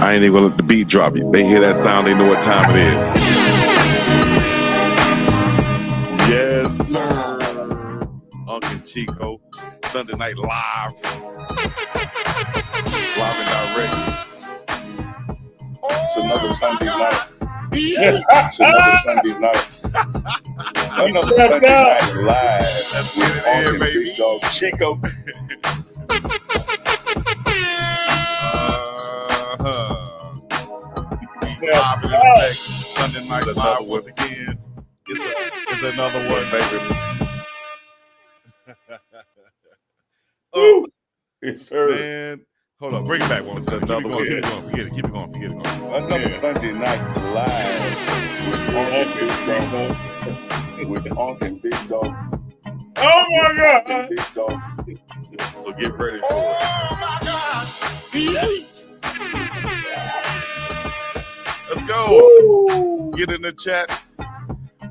I ain't even gonna let the beat drop. They hear that sound, they know what time it is. Yes, sir. UNKandCHICO, Sunday Night Live. Live and direct. It's another Sunday night. It's another Sunday night. Another Sunday night live. Let's get it in, baby. Big Dog Chico. Live in effect. Sunday Night Live once again. It's another one, baby. Oh, Yes, sir. man. Hold on, bring it back one second. Another one. Keep it going. Forget it. Another Sunday night live with Unc and Big Dog. Oh my God! Big Dog. So get ready for it. Oh my God! Let's go. Woo! Get in the chat.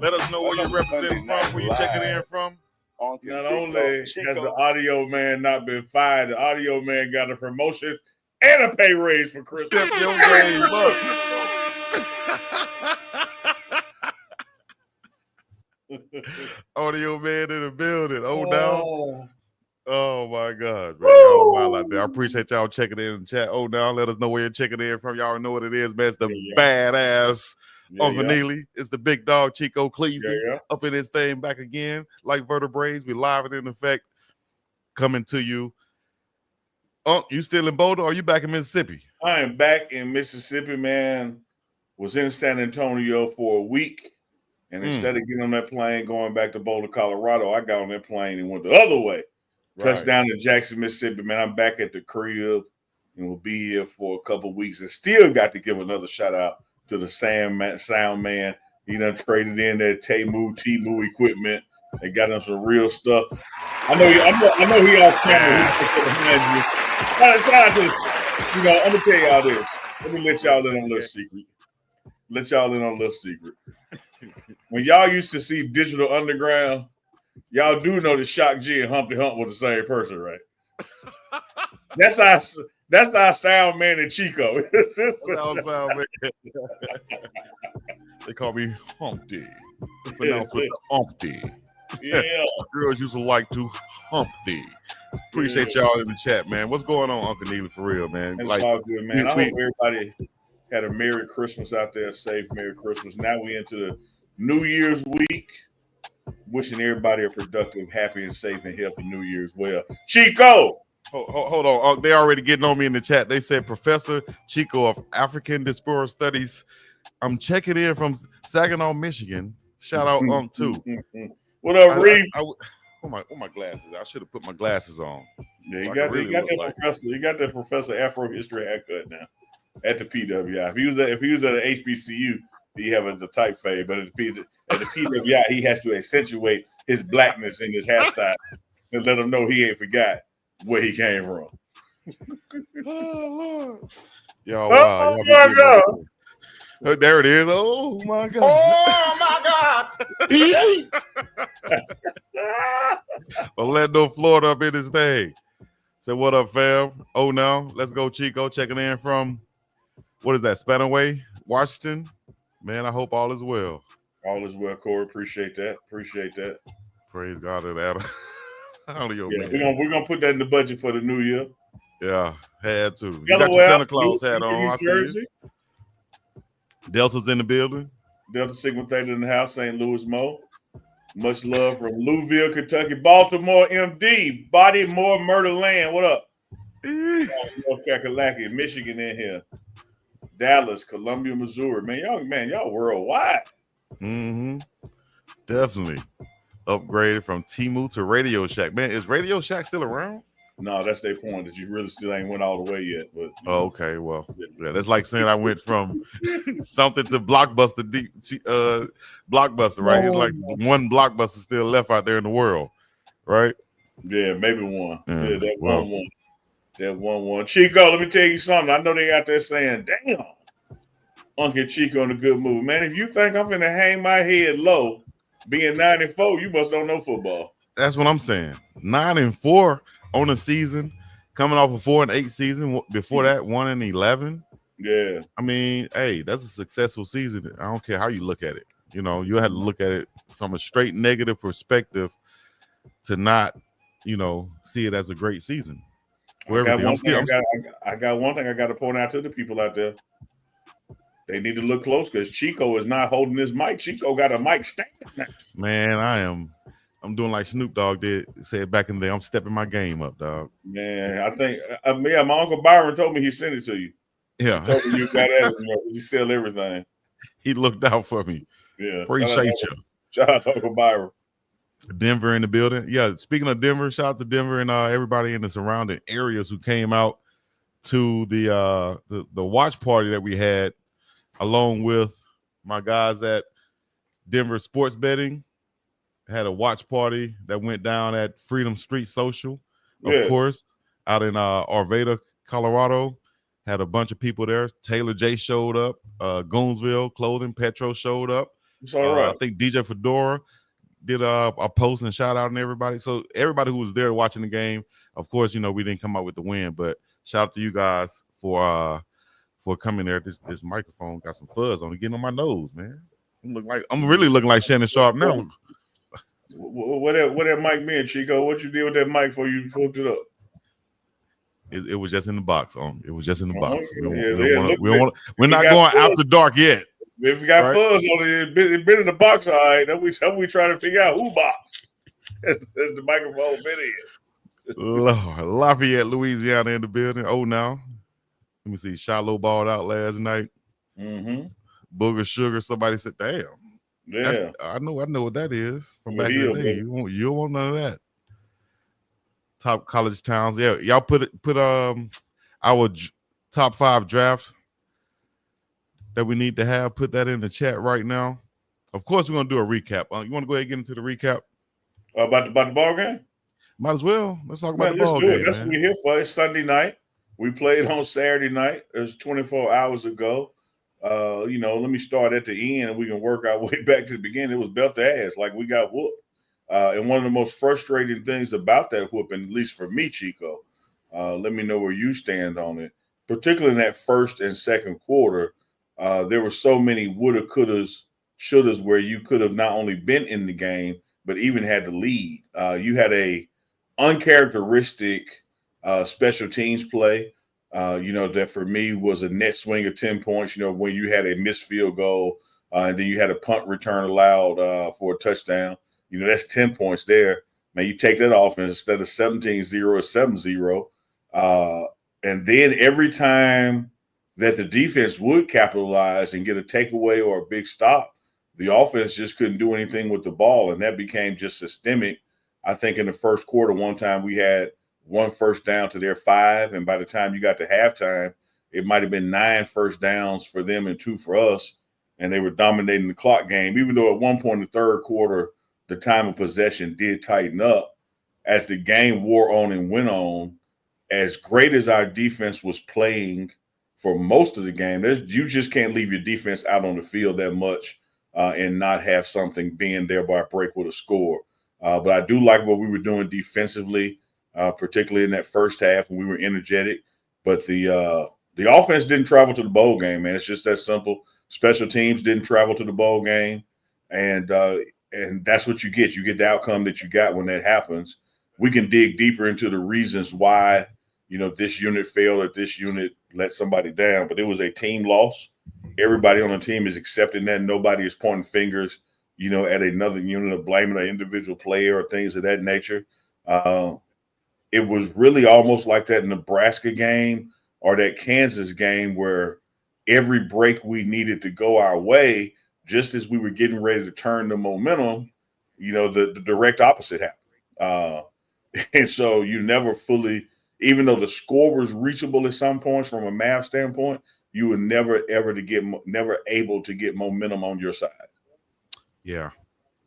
Let us know where you represent from, where you checking in from. Not only has the audio man not been fired, the audio man got a promotion and a pay raise for Christmas. Step your game up. Audio man in the building. Oh, no. Oh, my God, man. Y'all wild out there. I appreciate y'all checking in the chat. Oh, now let us know where you're checking in from. Y'all know what it is, man. It's the badass Uncle Neely. It's the big dog Chico Cleasy up in this thing back again. Like vertebrae, we live and in effect coming to you. You still in Boulder or are you back in Mississippi? I am back in Mississippi, man. Was in San Antonio for a week. And instead of getting on that plane going back to Boulder, Colorado, I got on that plane and went the other way. Touchdown in Jackson, Mississippi, man. I'm back at the crib and will be here for a couple of weeks and still got to give another shout out to the sound man. He done traded in that T-Moo equipment and got him some real stuff. I know he all camera. Shout out to this. You know, I'm gonna tell y'all this. Let me let y'all in on a little secret. When y'all used to see Digital Underground, y'all do know that Shock G and Humpty Hump were the same person, right? That's our sound man and Chico. They call me Humpty. It's pronounced with Humpty. Yeah. Girls used to like to Humpty. Appreciate y'all in the chat, man. What's going on, Uncle Neely, for real, man? It's all good, man. I hope everybody had a Merry Christmas out there, safe Merry Christmas. Now we into the New Year's week. Wishing everybody a productive, happy, and safe and healthy New Year as well. Chico! Hold on. They already getting on me in the chat. They said, Professor Chico of African Diaspora Studies. I'm checking in from Saginaw, Michigan. Shout out too. What up, Reed? Where my glasses? I should have put my glasses on. Yeah, you got that Professor Afro History haircut now at the PWI. If he was at an HBCU, he have the type fade, but at the PWI, he has to accentuate his blackness in his hairstyle and let him know he ain't forgot where he came from. Oh Lord! Yo, wow! Oh my God! There it is. Oh my God! Oh my God! Orlando, Florida, up in this thing. So what up, fam? Oh no, let's go, Chico. Checking in from what is that? Spanaway, Washington. Man, I hope all is well. All is well, Corey. Appreciate that. Praise God in that. We're gonna put that in the budget for the new year. Yeah, had to. You got your Santa Claus hat on. I see you. Delta's in the building. Delta Sigma Theta in the house. St. Louis Mo. Much love from Louisville, Kentucky. Baltimore, MD. Body More Murder Land. What up? North Kakalaki, Michigan in here. Dallas, Columbia, Missouri. Man, y'all worldwide. Mm-hmm. Definitely. Upgraded from T-Moo to Radio Shack. Man, is Radio Shack still around? No, that's their point, that you really still ain't went all the way yet. But okay, well, yeah, that's like saying I went from something to Blockbuster, Blockbuster, right? It's like one Blockbuster still left out there in the world, right? Yeah, maybe one. Yeah, that one. That one. Chico, let me tell you something. I know they out there saying, damn, UNKandCHICO in a good mood. Man, if you think I'm finna hang my head low, being 9-4, you must don't know football. That's what I'm saying. 9-4 on the season, coming off a 4-8 season. Before that, 1-11. Yeah. I mean, hey, that's a successful season. I don't care how you look at it. You know, you have to look at it from a straight negative perspective to not, see it as a great season for everything. I got one thing I got to point out to the people out there. They need to look close because Chico is not holding his mic. Chico got a mic stand now. Man, I'm doing like Snoop Dogg said back in the day. I'm stepping my game up, dog. Man, I think my Uncle Byron told me he sent it to you. Yeah. He told me you got that. You sell everything. He looked out for me. Yeah. Appreciate you. Shout out to Uncle Byron. Denver in the building. Yeah, speaking of Denver, shout out to Denver and everybody in the surrounding areas who came out to the watch party that we had, along with my guys at Denver Sports Betting. Had a watch party that went down at Freedom Street Social, of course, out in Arvada, Colorado. Had a bunch of people there. Taylor J showed up. Goonsville Clothing, Petro showed up. It's all right. I think DJ Fedora did a post and shout out and everybody. So everybody who was there watching the game, of course, we didn't come out with the win, but shout out to you guys for coming there. This microphone got some fuzz on it, getting on my nose, man. I'm really looking like Shannon Sharp now. What that mic mean, Chico? What you did with that mic before you hooked it up? It was just in the box. It was just in the box. We're not going after dark yet. If you got fuzz on it, it's been in the box, all right. Then we trying to figure out who box. That's the microphone been in. Lord, Lafayette, Louisiana in the building. Oh, now. Let me see. Shiloh balled out last night. Mm-hmm. Booger Sugar. Somebody said, damn. Yeah. I know what that is from back in the day. You don't want none of that. Top college towns. Yeah, y'all put our top 5 drafts that we need to have. Put that in the chat right now. Of course, we're gonna do a recap. You want to go ahead and get into the recap about the ball game? Might as well. Let's talk about the ball game. That's what we're here for. It's Sunday night. We played on Saturday night. It was 24 hours ago. Let me start at the end and we can work our way back to the beginning. It was belt to ass, like we got whooped. And one of the most frustrating things about that whooping, at least for me, Chico, let me know where you stand on it, particularly in that first and second quarter. There were so many woulda, couldas, shouldas where you could have not only been in the game, but even had the lead. You had a uncharacteristic special teams play. That for me was a net swing of 10 points, when you had a missed field goal and then you had a punt return allowed for a touchdown. That's 10 points there. Man, you take that off and instead of 17-0 or 7-0. And then every time that the defense would capitalize and get a takeaway or a big stop, the offense just couldn't do anything with the ball. And that became just systemic. I think in the first quarter, one time we had 1 first down to their 5. And by the time you got to halftime, it might have been 9 first downs for them and 2 for us. And they were dominating the clock game, even though at one point in the third quarter, the time of possession did tighten up. As the game wore on and went on, as great as our defense was playing for most of the game, you just can't leave your defense out on the field that much and not have something being there by a break with a score. But I do like what we were doing defensively, particularly in that first half when we were energetic. But the offense didn't travel to the bowl game, man. It's just that simple. Special teams didn't travel to the bowl game. And that's what you get. You get the outcome that you got when that happens. We can dig deeper into the reasons why, this unit failed or this unit let somebody down. But it was a team loss. Everybody on the team is accepting that. Nobody is pointing fingers, at another unit or blaming an individual player or things of that nature. It was really almost like that Nebraska game or that Kansas game where every break we needed to go our way, just as we were getting ready to turn the momentum, the direct opposite happened. And so you never fully, even though the score was reachable at some points from a math standpoint, you were never able to get momentum on your side. Yeah.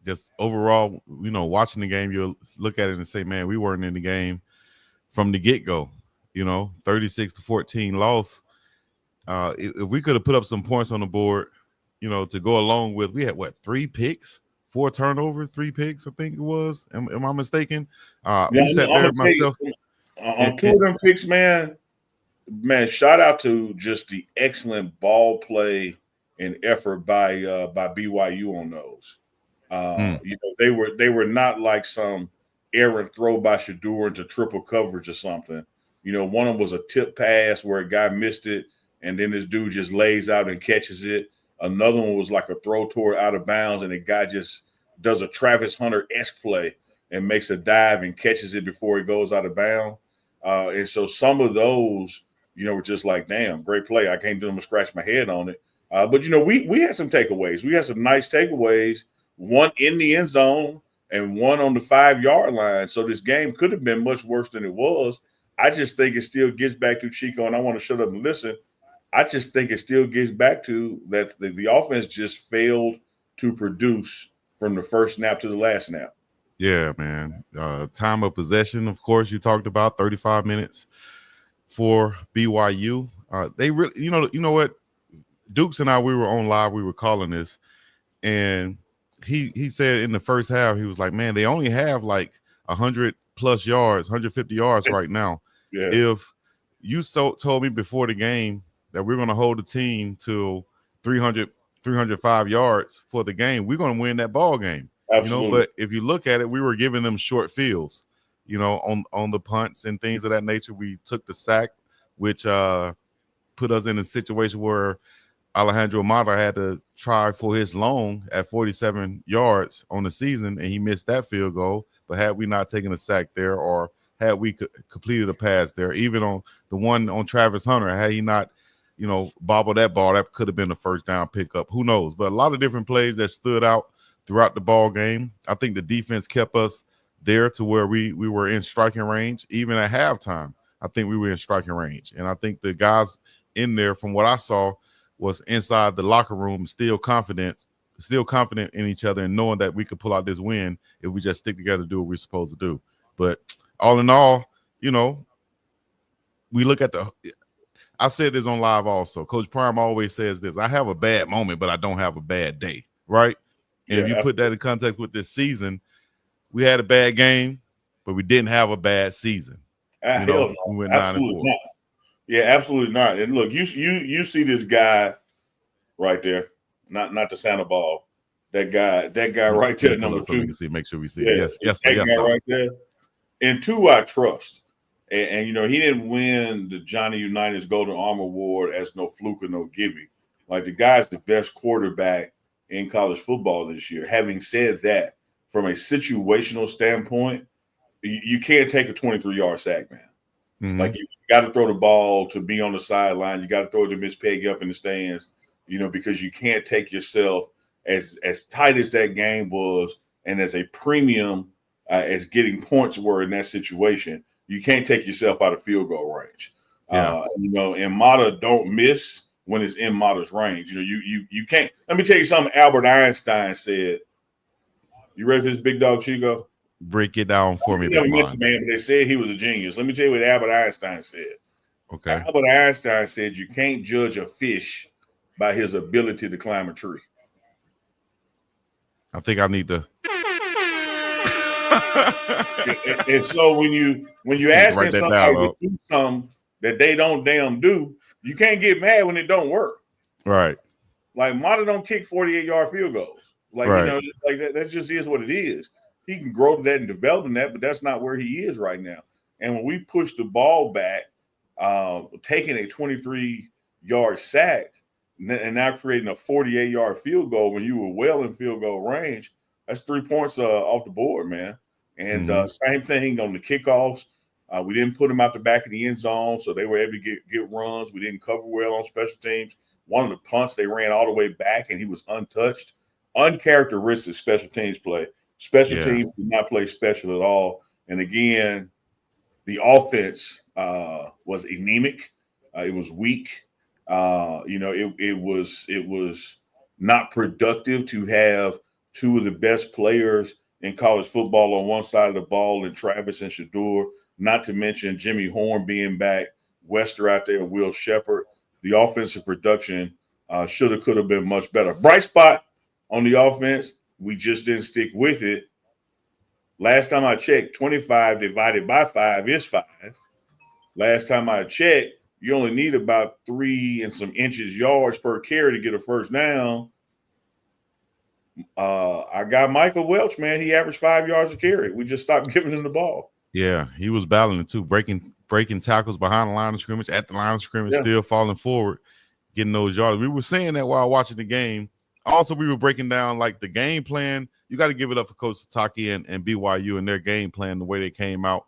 Just overall, watching the game, you'll look at it and say, man, we weren't in the game from the get-go, 36-14 loss. If we could have put up some points on the board, to go along with, we had 3 picks, 4 turnovers, 3 picks, I think it was. Am I mistaken? We sat there myself. On 2 of them picks, man, Man, shout out to just the excellent ball play and effort by BYU on those. You know, they were not like some errant throw by Shador into triple coverage or something. You know, one of them was a tip pass where a guy missed it, and then this dude just lays out and catches it. Another one was like a throw toward out of bounds, and the guy just does a Travis Hunter-esque play and makes a dive and catches it before he goes out of bounds. And so some of those, you know, were just like, damn, great play. I can't do them to scratch my head on it. But, you know, we had some takeaways. We had some nice takeaways, one in the end zone and one on the 5-yard line. So this game could have been much worse than it was. I just think it still gets back to Chico, and I want to shut up and listen. I just think it still gets back to that the offense just failed to produce from the first snap to the last snap. Yeah, man. Time of possession, of course, you talked about 35 minutes for BYU. They really, you know what? Dukes and I, we were on live. We were calling this, and he said in the first half, he was like, "Man, they only have like 100+ yards, 150 yards right now. Yeah. If you told me before the game that we're going to hold the team to 305 yards for the game, we're going to win that ball game." Absolutely. You know, but if you look at it, we were giving them short fields, you know, on the punts and things of that nature. We took the sack, which put us in a situation where Alejandro Mata had to try for his long at 47 yards on the season, and he missed that field goal. But had we not taken a sack there, or had we completed a pass there, even on the one on Travis Hunter, had he not, you know, bobbled that ball, that could have been a first down pickup. Who knows? But a lot of different plays that stood out throughout the ball game. I think the defense kept us there to where we were in striking range. Even at halftime, I think we were in striking range. And I think the guys in there, from what I saw, was inside the locker room still confident in each other and knowing that we could pull out this win if we just stick together, do what we're supposed to do. But all in all, you know, we look at I said this on live also. Coach Prime always says this: I have a bad moment, but I don't have a bad day, right? And if you put that in context with this season, we had a bad game, but we didn't have a bad season. You know, we went 9-4. Not. Yeah, absolutely not. And look, you see this guy right there, not the Santa ball. That guy right there, number 2. So we can see, make sure we see it. Yes, that guy right there. And 2, I trust. And you know, he didn't win the Johnny Unitas Golden Arm Award as no fluke or no gimme. Like, the guy's the best quarterback in college football this year. Having said that, from a situational standpoint, you can't take a 23-yard sack, man. Mm-hmm. Like, you got to throw the ball to be on the sideline. You got to throw it to Miss Peggy up in the stands, you know, because you can't take yourself as tight as that game was and as a premium as getting points were in that situation. You can't take yourself out of field goal range. You know, and Mata don't miss when it's in Mata's range. You know, you can't. Let me tell you something Albert Einstein said. You ready for this, big dog Chico? Break it down for me, man, but they said he was a genius. Let me tell you what Albert Einstein said. Okay. Albert Einstein said you can't judge a fish by his ability to climb a tree. I think I need to. And so when you ask somebody to do something that they don't damn do, you can't get mad when it don't work. Right. Like, Mata don't kick 48-yard field goals. Like, you know, like that just is what it is. He can grow to that and develop in that, but that's not where he is right now. And when we push the ball back, taking a 23-yard sack and now creating a 48-yard field goal when you were well in field goal range, that's 3 points off the board, man. And same thing on the kickoffs. We didn't put them out the back of the end zone, so they were able to get runs. We didn't cover well on special teams. One of the punts, they ran all the way back, and he was untouched. Uncharacteristic special teams play. Special teams did not play special at all. And again, the offense was anemic. It was weak. You know, it was not productive to have 2 of the best players in college football on one side of the ball, and Travis and Shador, not to mention Jimmy Horn being back, Wester out there, and Will Shepherd. The offensive production could have been much better. Bright spot on the offense, we just didn't stick with it. Last time I checked, 25 divided by 5 is 5. Last time I checked, you only need about 3 and some inches yards per carry to get a first down. I got Michael Welch, man. He averaged 5 yards a carry. We just stopped giving him the ball. Yeah, he was battling it too, breaking tackles behind the line of scrimmage, at the line of scrimmage, still falling forward, getting those yards. We were saying that while watching the game. Also, we were breaking down like the game plan. You got to give it up for Coach Sataki and BYU and their game plan, the way they came out,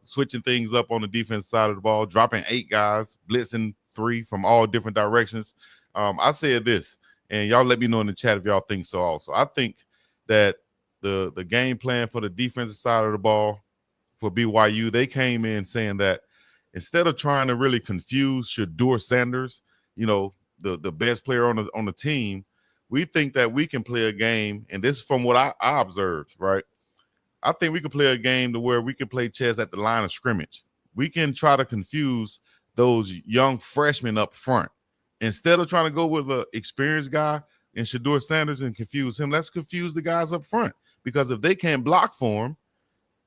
switching things up on the defense side of the ball, dropping 8 guys, blitzing 3 from all different directions. I said this, and y'all let me know in the chat if y'all think so also. I think that the game plan for the defensive side of the ball for BYU, they came in saying that instead of trying to really confuse Shedeur Sanders, the best player on the team, we think that we can play a game, and this is from what I observed, right? I think we can play a game to where we can play chess at the line of scrimmage. We can try to confuse those young freshmen up front. Instead of trying to go with an experienced guy in Shedeur Sanders and confuse him, let's confuse the guys up front. Because if they can't block for him,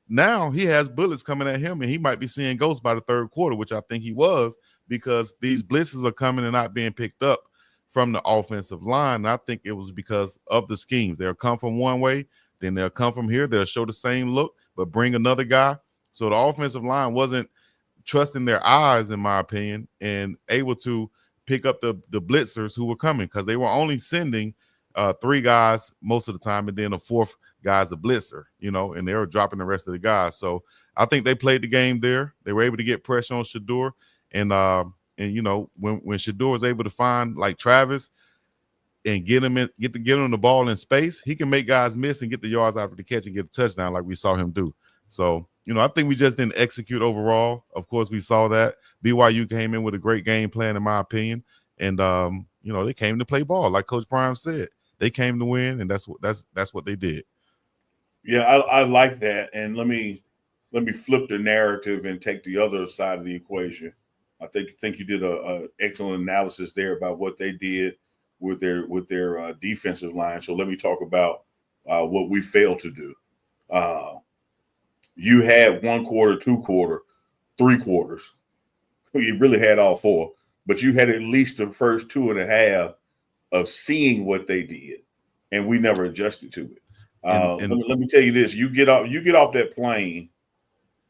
now he has bullets coming at him, and he might be seeing ghosts by the third quarter, which I think he was, because these blitzes are coming and not being picked up from the offensive line. And I think it was because of the schemes. They'll come from one way, then they'll come from here. They'll show the same look, but bring another guy. So the offensive line wasn't trusting their eyes, in my opinion, and able to pick up the blitzers who were coming, because they were only sending 3 guys most of the time, and then a 4th guy's a blitzer, and they were dropping the rest of the guys. So I think they played the game there. They were able to get pressure on Shedeur, and when Shedeur is able to find like Travis and get him the ball in space, he can make guys miss and get the yards after the catch and get a touchdown like we saw him do. So I think we just didn't execute overall. Of course, we saw that BYU came in with a great game plan, in my opinion, and they came to play ball, like Coach Prime said. They came to win, and that's what they did. Yeah, I like that. And let me flip the narrative and take the other side of the equation. I think you did a excellent analysis there about what they did with their defensive line. So let me talk about what we failed to do. You had 1 quarter, 2 quarter, 3 quarters. You really had all 4, but you had at least the first 2.5 of seeing what they did, and we never adjusted to it. Let me tell you this: you get off that plane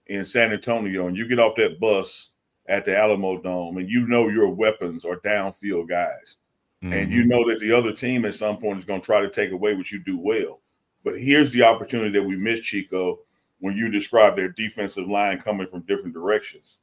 in San Antonio, and you get off that bus at the Alamo Dome, and your weapons are downfield guys, and you know that the other team at some point is going to try to take away what you do well. But here's the opportunity that we missed, Chico, when you described their defensive line coming from different directions.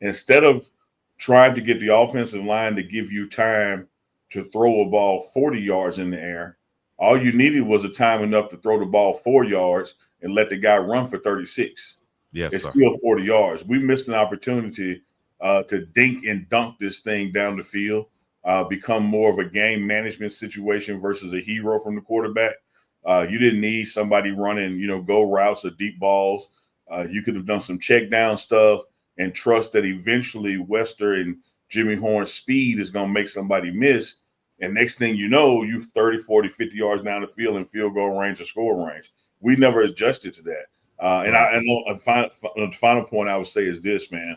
Instead of trying to get the offensive line to give you time to throw a ball 40 yards in the air, all you needed was a time enough to throw the ball 4 yards and let the guy run for 36. Yes, it's sir. Still 40 yards. We missed an opportunity to dink and dunk this thing down the field, become more of a game management situation versus a hero from the quarterback. You didn't need somebody running, go routes or deep balls. You could have done some check down stuff and trust that eventually Wester and Jimmy Horn's speed is going to make somebody miss. And next thing you know, you've 30, 40, 50 yards down the field in field goal range or score range. We never adjusted to that. The final point I would say is this, man.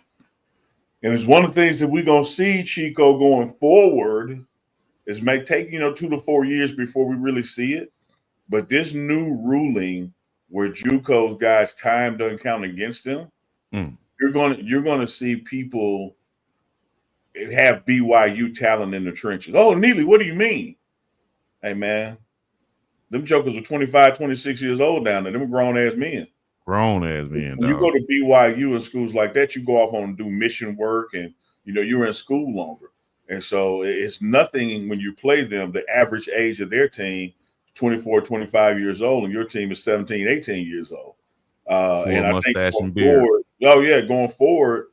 And it's one of the things that we're going to see, Chico, going forward is take 2 to 4 years before we really see it. But this new ruling where JUCO's guys' time doesn't count against them, you're going to see people have BYU talent in the trenches. Oh, Neely, what do you mean? Hey, man, them jokers are 25, 26 years old down there. Them grown-ass men. Grown-ass men, When you go to BYU and schools like that, you go off on and do mission work, and, you're in school longer. And so it's nothing when you play them. The average age of their team is 24, 25 years old, and your team is 17, 18 years old. And I think going forward,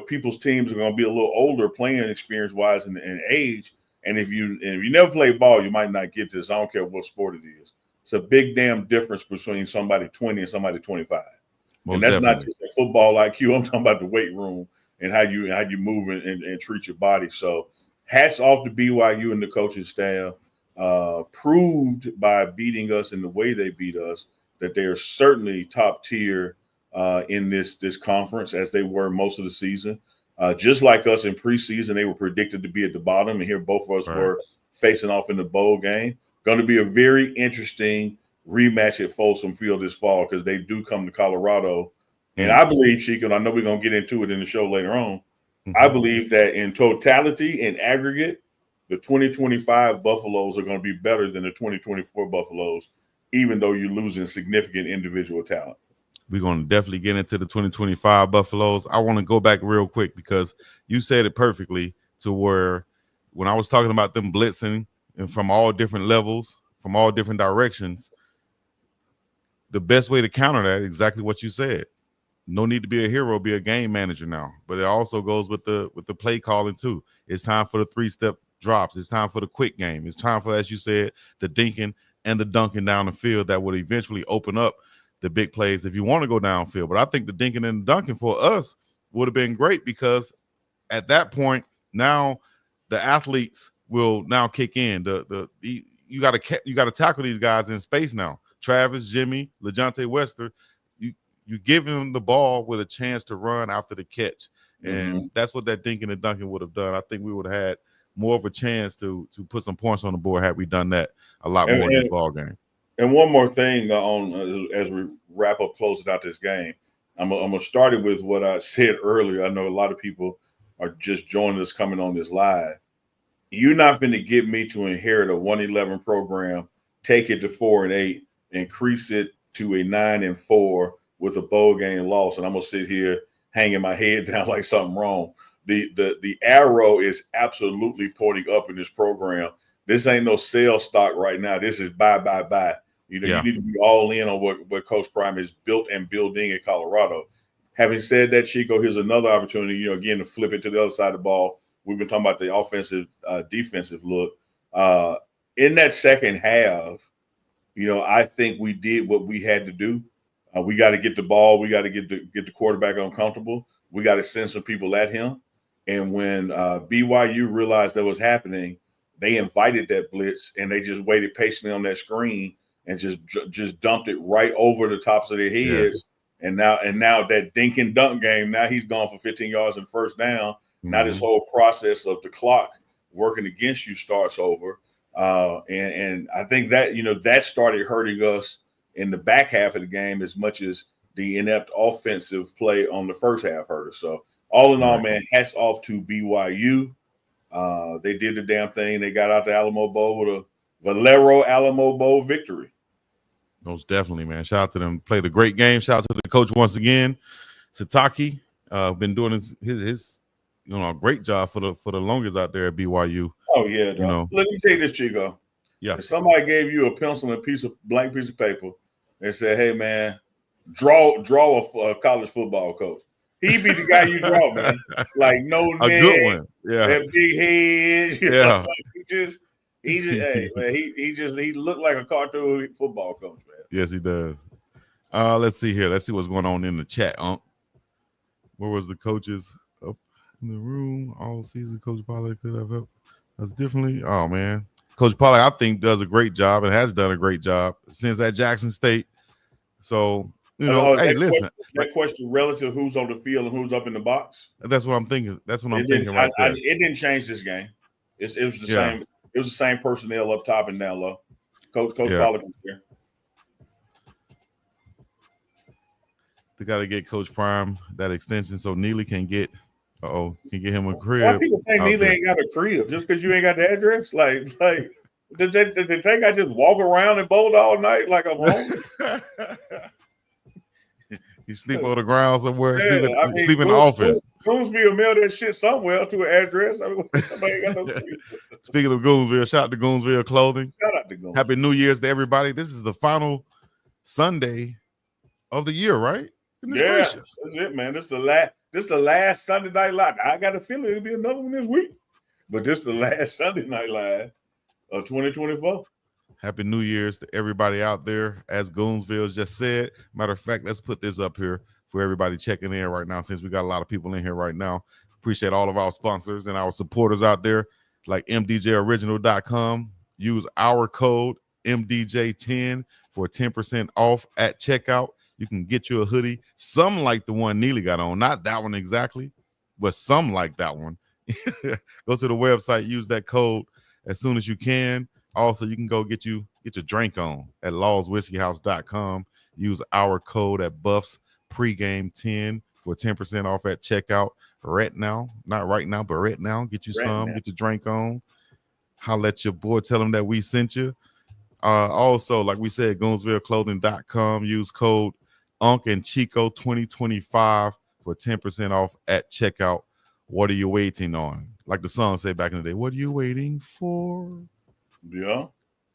people's teams are going to be a little older playing experience-wise and age. And if you never play ball, you might not get this. I don't care what sport it is. It's a big damn difference between somebody 20 and somebody 25. And that's definitely not just a football IQ. I'm talking about the weight room and how you move and treat your body. So hats off to BYU and the coaching staff. Proved by beating us in the way they beat us that they are certainly top tier in this conference, as they were most of the season. Just like us in preseason, they were predicted to be at the bottom, and here both of us were facing off in the bowl game. Going to be a very interesting rematch at Folsom Field this fall because they do come to Colorado. And I believe, Chico, and I know we're going to get into it in the show later on, I believe that in totality, in aggregate, the 2025 Buffaloes are going to be better than the 2024 Buffaloes, even though you're losing significant individual talent. We're going to definitely get into the 2025 Buffaloes. I want to go back real quick because you said it perfectly to where when I was talking about them blitzing and from all different levels, from all different directions, the best way to counter that is exactly what you said. No need to be a hero, be a game manager now. But it also goes with the play calling too. It's time for the 3-step drops. It's time for the quick game. It's time for, as you said, the dinking and the dunking down the field that would eventually open up the big plays if you want to go downfield. But I think the dinking and the dunking for us would have been great because at that point, now the athletes will now kick in. You got to tackle these guys in space now. Travis, Jimmy, LeJontay Wester, you give him the ball with a chance to run after the catch. And that's what that dinking and dunking would have done. I think we would have had more of a chance to put some points on the board had we done that a lot more in this ball game. And one more thing as we wrap up, closing out this game, I'm gonna start it with what I said earlier. I know a lot of people are just joining us coming on this live. You're not going to get me to inherit a 1-11 program, take it to 4-8, increase it to a 9-4 with a bowl game loss, and I'm gonna sit here hanging my head down like something wrong. The arrow is absolutely pointing up in this program. This ain't no sell stock right now. This is buy. You know, you need to be all in on what Coach Prime is built and building in Colorado. Having said that, Chico, here's another opportunity, you know, again, to flip it to the other side of the ball. We've been talking about the offensive, defensive look. In that second half, you know, I think we did what we had to do. We got to get the ball. We got to get the quarterback uncomfortable. We got to send some people at him. And when BYU realized that was happening, they invited that blitz and they just waited patiently on that screen and just dumped it right over the tops of their heads. Yes. And now that dink and dunk game, now he's gone for 15 yards and first down. Now this whole process of the clock working against you starts over. And I think that, you know, that started hurting us in the back half of the game as much as the inept offensive play on the first half hurt us. So all in all, man, hats off to BYU. They did the damn thing. They got out the Alamo Bowl with a Valero Alamo Bowl victory. Most definitely, man. Shout out to them. Played a great game. Shout out to the coach once again. Sataki been doing his you know, a great job for the longest out there at BYU. Oh yeah, dog. You know. Let me take this, Chico. Yeah. If somebody gave you a pencil and a blank piece of paper and said, "Hey man, draw a college football coach," he'd be the guy you draw, man. Like no a neck, good one. Yeah. That big head. You know? He looked like a cartoon football coach, man. Yes, he does. Let's see here. Let's see what's going on in the chat. Where was the coaches up in the room all season? Coach Pollard could have helped us differently. Oh man, Coach Pollard, I think, does a great job and has done a great job since at Jackson State. So you know, hey, listen. That question relative to who's on the field and who's up in the box. That's what I'm thinking. That's what I'm thinking right there. It didn't change this game. It was the same. It was the same personnel up top and down low. Coach Pollard was there. They got to get Coach Prime that extension so Neely can get him a crib. Why people think Neely ain't got a crib just because you ain't got the address? Like did they think I just walk around and bowl all night like I'm home? You sleep on the ground somewhere, sleep in the office. Goonsville mail that shit somewhere to an address. Somebody ain't got no Speaking of Goonsville, shout out to Goonsville Clothing. Shout out to Goonsville. Happy New Year's to everybody. This is the final Sunday of the year, right? That's it, man. This the last Sunday night live. I got a feeling it'll be another one this week. But this is the last Sunday night live of 2024. Happy New Year's to everybody out there. As Goonsville just said, matter of fact, let's put this up here for everybody checking in right now since we got a lot of people in here right now. Appreciate all of our sponsors and our supporters out there like mdjoriginal.com. Use our code MDJ10 for 10% off at checkout. You can get you a hoodie, some like the one Neely got on, not that one exactly, but some like that one. Go to the website, use that code as soon as you can. Also, you can go get your drink on at lawswhiskeyhouse.com. Use our code at Buffs Pregame 10 for 10% off at checkout right now. Not right now, but right now. Get you some, get your drink on. Holla at your boy, tell them that we sent you. Also, like we said, GoonsvilleClothing.com. Use code UNKandCHICO 2025 for 10% off at checkout. What are you waiting on? Like the song said back in the day, what are you waiting for? Yeah.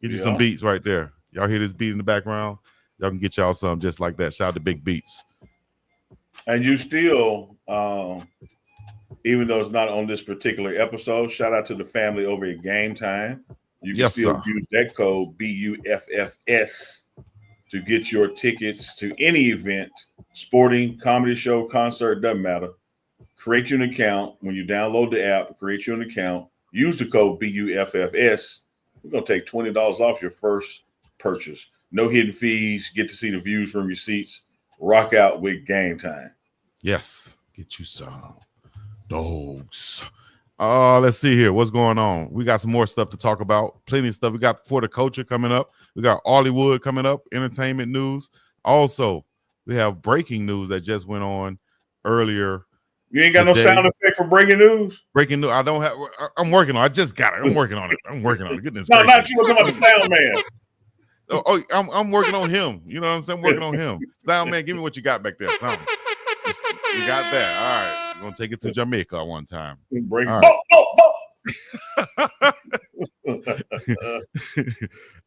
Get you some beats right there. Y'all hear this beat in the background? Y'all can get y'all some just like that. Shout out to Big Beats. And you still, even though it's not on this particular episode, shout out to the family over at Game Time. You can still use that code BUFFS to get your tickets to any event, sporting, comedy show, concert, doesn't matter. Create you an account. When you download the app, create you an account. Use the code BUFFS. We're going to take $20 off your first purchase. No hidden fees. Get to see the views from your seats. Rock out with Game Time. Yes. Get you some. Dogs. Let's see here. What's going on? We got some more stuff to talk about. Plenty of stuff. We got For the Culture coming up. We got Hollywood coming up. Entertainment news. Also, we have breaking news that just went on earlier. You ain't got no sound effect for breaking news? Breaking news. I don't have. I'm working on it. I just got it. I'm working on it. Goodness no, not you. Talking about the sound man. I'm working on him. You know what I'm saying? I'm working on him. Sound man, give me what you got back there. Sound. You got that. All right. We're going to take it to Jamaica one time. Break. All right.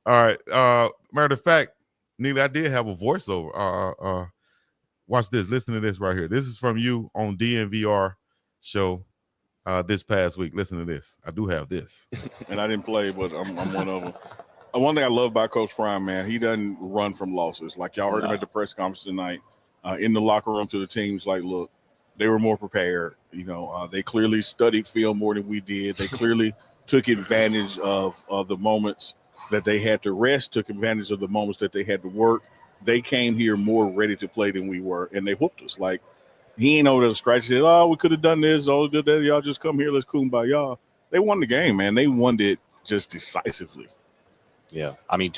All right. Matter of fact, Neely, I did have a voiceover. Watch this. Listen to this right here. This is from you on DNVR show this past week. Listen to this. I do have this. And I didn't play, but I'm one of them. One thing I love about Coach Prime, man, he doesn't run from losses. Like y'all heard him at the press conference tonight, in the locker room to the teams. Like, look, they were more prepared. You know, they clearly studied film more than we did. They clearly took advantage of the moments that they had to rest, took advantage of the moments that they had to work. They came here more ready to play than we were, and they whooped us. Like, he ain't over there scratch. He said, oh, we could have done this. Oh, did that. Y'all just come here. Let's kumbaya. They won the game, man. They won it just decisively. Yeah. I mean,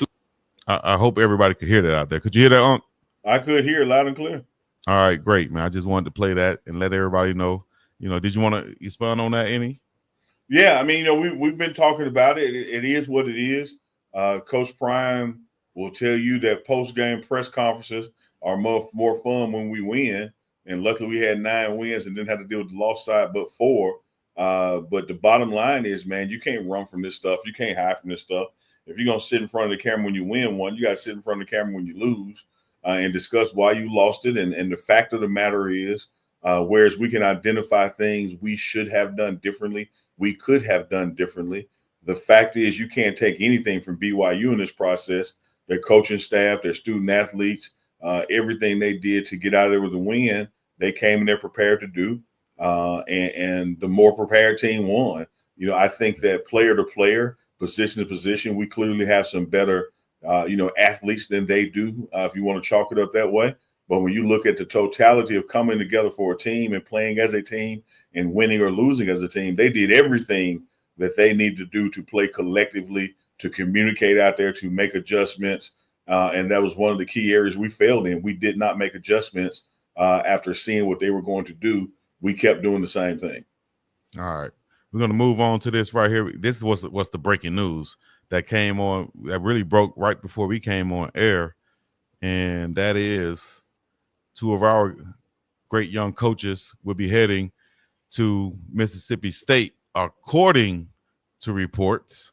I hope everybody could hear that out there. Could you hear that, Unc? I could hear it loud and clear. All right, great, man. I just wanted to play that and let everybody know. You know, did you want to expand on that any? Yeah, I mean, you know, we've been talking about it. It is what it is. Coach Prime will tell you that post-game press conferences are more fun when we win. And luckily we had 9 wins and didn't have to deal with the loss side but 4. But the bottom line is, man, you can't run from this stuff. You can't hide from this stuff. If you're going to sit in front of the camera when you win one, you got to sit in front of the camera when you lose and discuss why you lost it. And the fact of the matter is, whereas we can identify things we should have done differently, we could have done differently. The fact is you can't take anything from BYU in this process. Their coaching staff, their student athletes, everything they did to get out of there with a win, they came in there prepared to do. And the more prepared team won. You know, I think that player to player, position to position, we clearly have some better, athletes than they do, if you want to chalk it up that way. But when you look at the totality of coming together for a team and playing as a team and winning or losing as a team, they did everything that they need to do to play collectively, to communicate out there, to make adjustments. And that was one of the key areas we failed in. We did not make adjustments after seeing what they were going to do. We kept doing the same thing. All right. We're going to move on to this right here. This was the breaking news that came on, that really broke right before we came on air. And that is 2 of our great young coaches will be heading to Mississippi State, according to reports.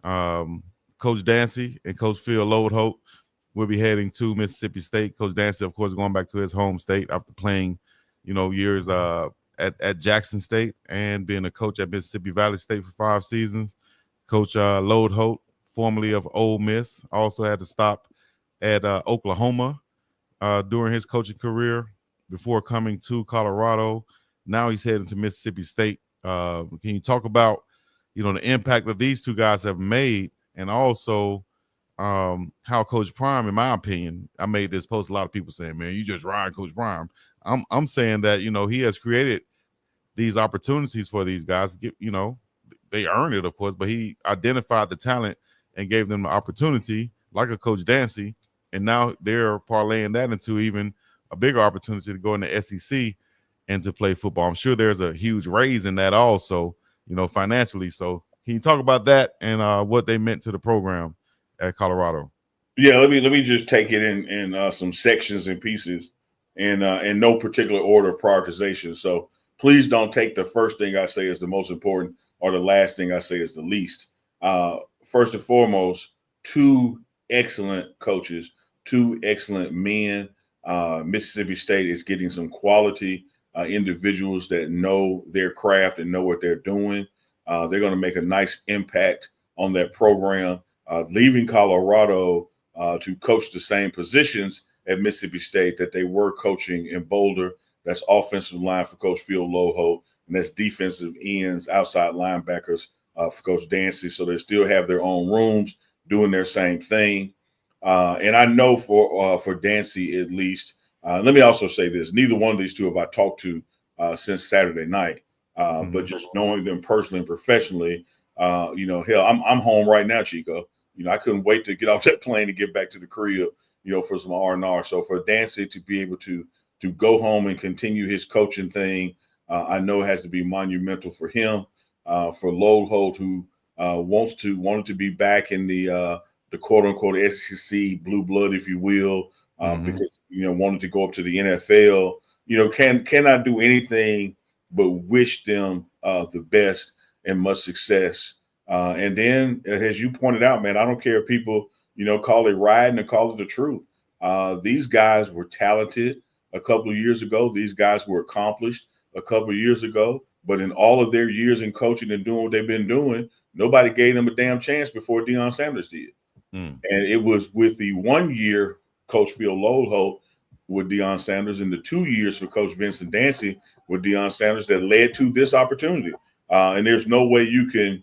Coach Dancy and Coach Phil Lodeholt will be heading to Mississippi State. Coach Dancy, of course, going back to his home state after playing, years at Jackson State and being a coach at Mississippi Valley State for 5 seasons. Coach Lodeholt, formerly of Ole Miss, also had to stop at Oklahoma during his coaching career before coming to Colorado. Now he's heading to Mississippi State. Can you talk about, the impact that these 2 guys have made, and also how Coach Prime, in my opinion, I made this post, a lot of people saying, man, you just ride Coach Prime. I'm saying that, he has created these opportunities for these guys. They earned it, of course, but he identified the talent and gave them the opportunity, like a Coach Dancy, and now they're parlaying that into even a bigger opportunity to go in the SEC and to play football. I'm sure there's a huge raise in that also, financially. So can you talk about that and what they meant to the program at Colorado? Yeah, let me just take it in some sections and pieces, and in no particular order of prioritization. So please don't take the first thing I say as the most important, or the last thing I say is the least. First and foremost, two excellent coaches, two excellent men. Mississippi State is getting some quality individuals that know their craft and know what they're doing. They're going to make a nice impact on that program. Leaving Colorado to coach the same positions at Mississippi State that they were coaching in Boulder. That's offensive line for Coach Phil Loholt, and that's defensive ends, outside linebackers for Coach Dancy. So they still have their own rooms doing their same thing. And I know for Dancy at least, let me also say this: neither one of these two have I talked to since Saturday night, but just knowing them personally and professionally, hell, I'm home right now, Chico. I couldn't wait to get off that plane to get back to the crib, for some R&R. So for Dancy to be able to go home and continue his coaching thing, I know it has to be monumental for him. For Loholt, who wanted to be back in the quote unquote SEC blue blood, if you will, because wanted to go up to the NFL. Cannot do anything but wish them the best and much success. And then, as you pointed out, man, I don't care if people, call it riding or call it the truth. These guys were talented a couple of years ago. These guys were accomplished a couple of years ago. But in all of their years in coaching and doing what they've been doing, nobody gave them a damn chance before Deion Sanders did. And it was with the 1 year Coach Phil Loholt with Deion Sanders and the 2 years for Coach Vincent Dancy with Deion Sanders that led to this opportunity. And there's no way you can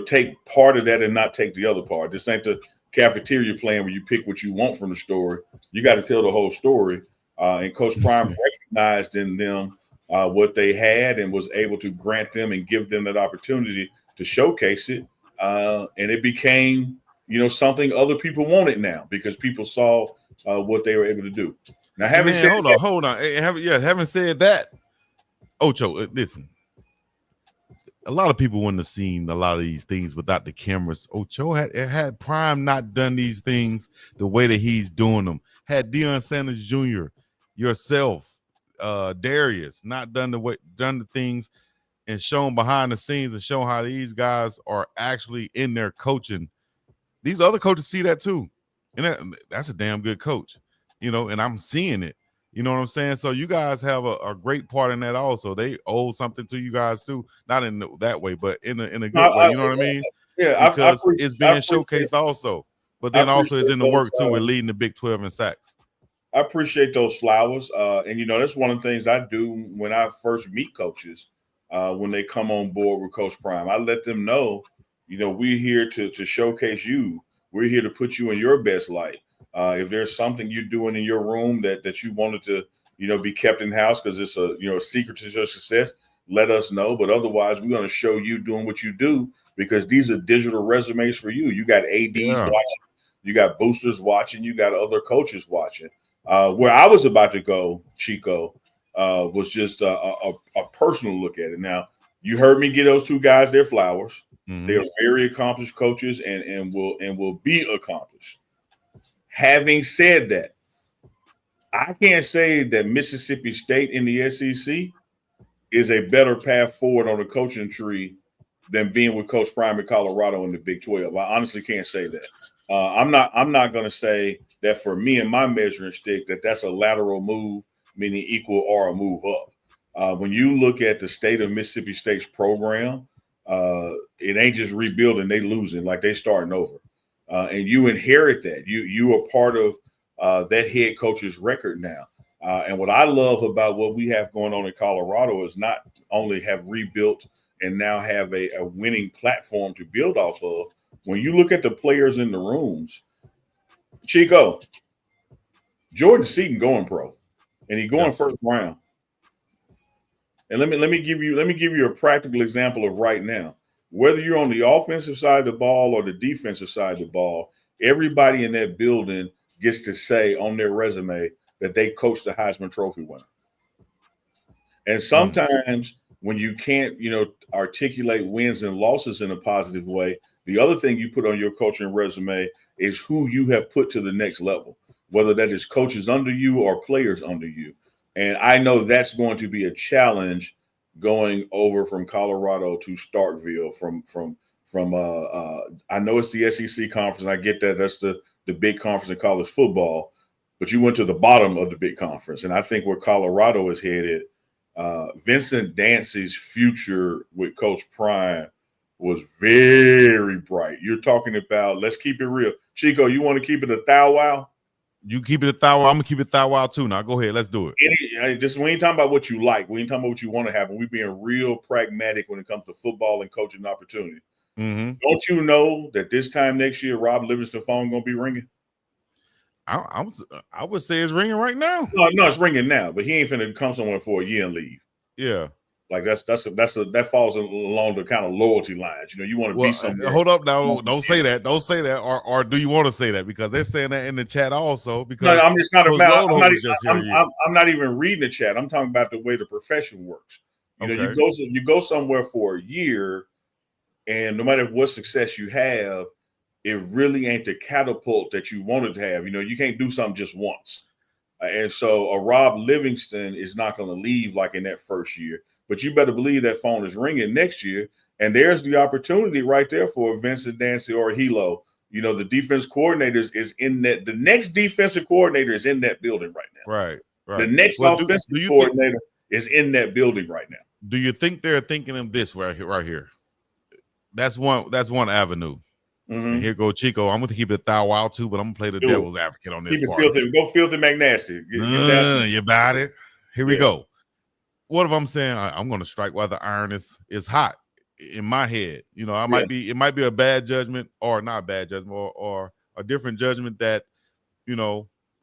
take part of that and not take the other part. This ain't the cafeteria plan where you pick what you want from the story. You got to tell the whole story. And Coach Prime recognized in them what they had and was able to grant them and give them that opportunity to showcase it. And it became, something other people wanted now because people saw what they were able to do. Now, hold on. Having said that, Ocho, listen. A lot of people wouldn't have seen a lot of these things without the cameras. Ocho had Prime not done these things the way that he's doing them, had Deion Sanders Jr., yourself, Darius, not done the things and shown behind the scenes and shown how these guys are actually in their coaching. These other coaches see that too, and that's a damn good coach, and I'm seeing it. You know what I'm saying? So you guys have a great part in that also. They owe something to you guys too, not in that way, but in a good way. You know what I mean? Yeah, because it's being showcased also, but then also it's in the work too with leading the Big 12 in sacks. I appreciate those flowers, and that's one of the things I do when I first meet coaches when they come on board with Coach Prime. I let them know, we're here to showcase you. We're here to put you in your best light. If there's something you're doing in your room that you wanted to, be kept in house because it's a secret to your success, let us know. But otherwise, we're going to show you doing what you do because these are digital resumes for you. You got ADs watching, you got boosters watching, you got other coaches watching. Where I was about to go, Chico, was just a personal look at it. Now, you heard me give those two guys their flowers. Mm-hmm. They are very accomplished coaches and will be accomplished. Having said that, I can't say that Mississippi State in the SEC is a better path forward on the coaching tree than being with Coach Prime in Colorado in the Big 12. I honestly can't say that. I'm not going to say that for me and my measuring stick that's a lateral move, meaning equal or a move up. When you look at the state of Mississippi State's program, it ain't just rebuilding; they losing, like they starting over. And you inherit that. You are part of that head coach's record now. And what I love about what we have going on in Colorado is not only have rebuilt and now have a winning platform to build off of. When you look at the players in the rooms, Chico, Jordan Seaton going pro, and he's going first round. And let me give you a practical example of right now. Whether you're on the offensive side of the ball or the defensive side of the ball, everybody in that building gets to say on their resume that they coached the Heisman Trophy winner. And sometimes when you can't, articulate wins and losses in a positive way, the other thing you put on your coaching resume is who you have put to the next level, whether that is coaches under you or players under you. And I know that's going to be a challenge going over from Colorado to Starkville from I know it's the SEC conference. I get that. That's the big conference in college football, but you went to the bottom of the big conference. And I think where Colorado is headed, Vincent Dancy's future with Coach Prime was very bright. You're talking about, let's keep it real. Chico, you want to keep it a thou wow? You keep it a thou wow. I'm going to keep it thou wow too. Now go ahead. Let's do it. We ain't talking about what you like. We ain't talking about what you want to have. And we being real pragmatic when it comes to football and coaching opportunity. Mm-hmm. Don't you know that this time next year, Rob Livingston's phone going to be ringing? I would say it's ringing right now. No, it's ringing now, but he ain't finna come somewhere for a year and leave. Yeah. Like that falls along the kind of loyalty lines. You want to be somewhere. Hold up now. Don't say that. Don't say that. Or do you want to say that? Because they're saying that in the chat also. Because I'm just not about. I'm not even reading the chat. I'm talking about the way the profession works. You go somewhere for a year, and no matter what success you have, it really ain't the catapult that you wanted to have. You can't do something just once. And so a Rob Livingston is not going to leave like in that first year. But you better believe that phone is ringing next year. And there's the opportunity right there for Vincent Dancy or Hilo. The defense coordinator is in that. The next defensive coordinator is in that building right now. Right. The next offensive coordinator is in that building right now. Do you think they're thinking of this right here? That's one avenue. Mm-hmm. And here go Chico. I'm going to keep it a thou wow too, but I'm going to play the devil's advocate on this part. Go filthy McNasty. You about it. Here we go. What if I'm saying I'm going to strike while the iron is hot in my head? It might be a bad judgment or not bad judgment or a different judgment that,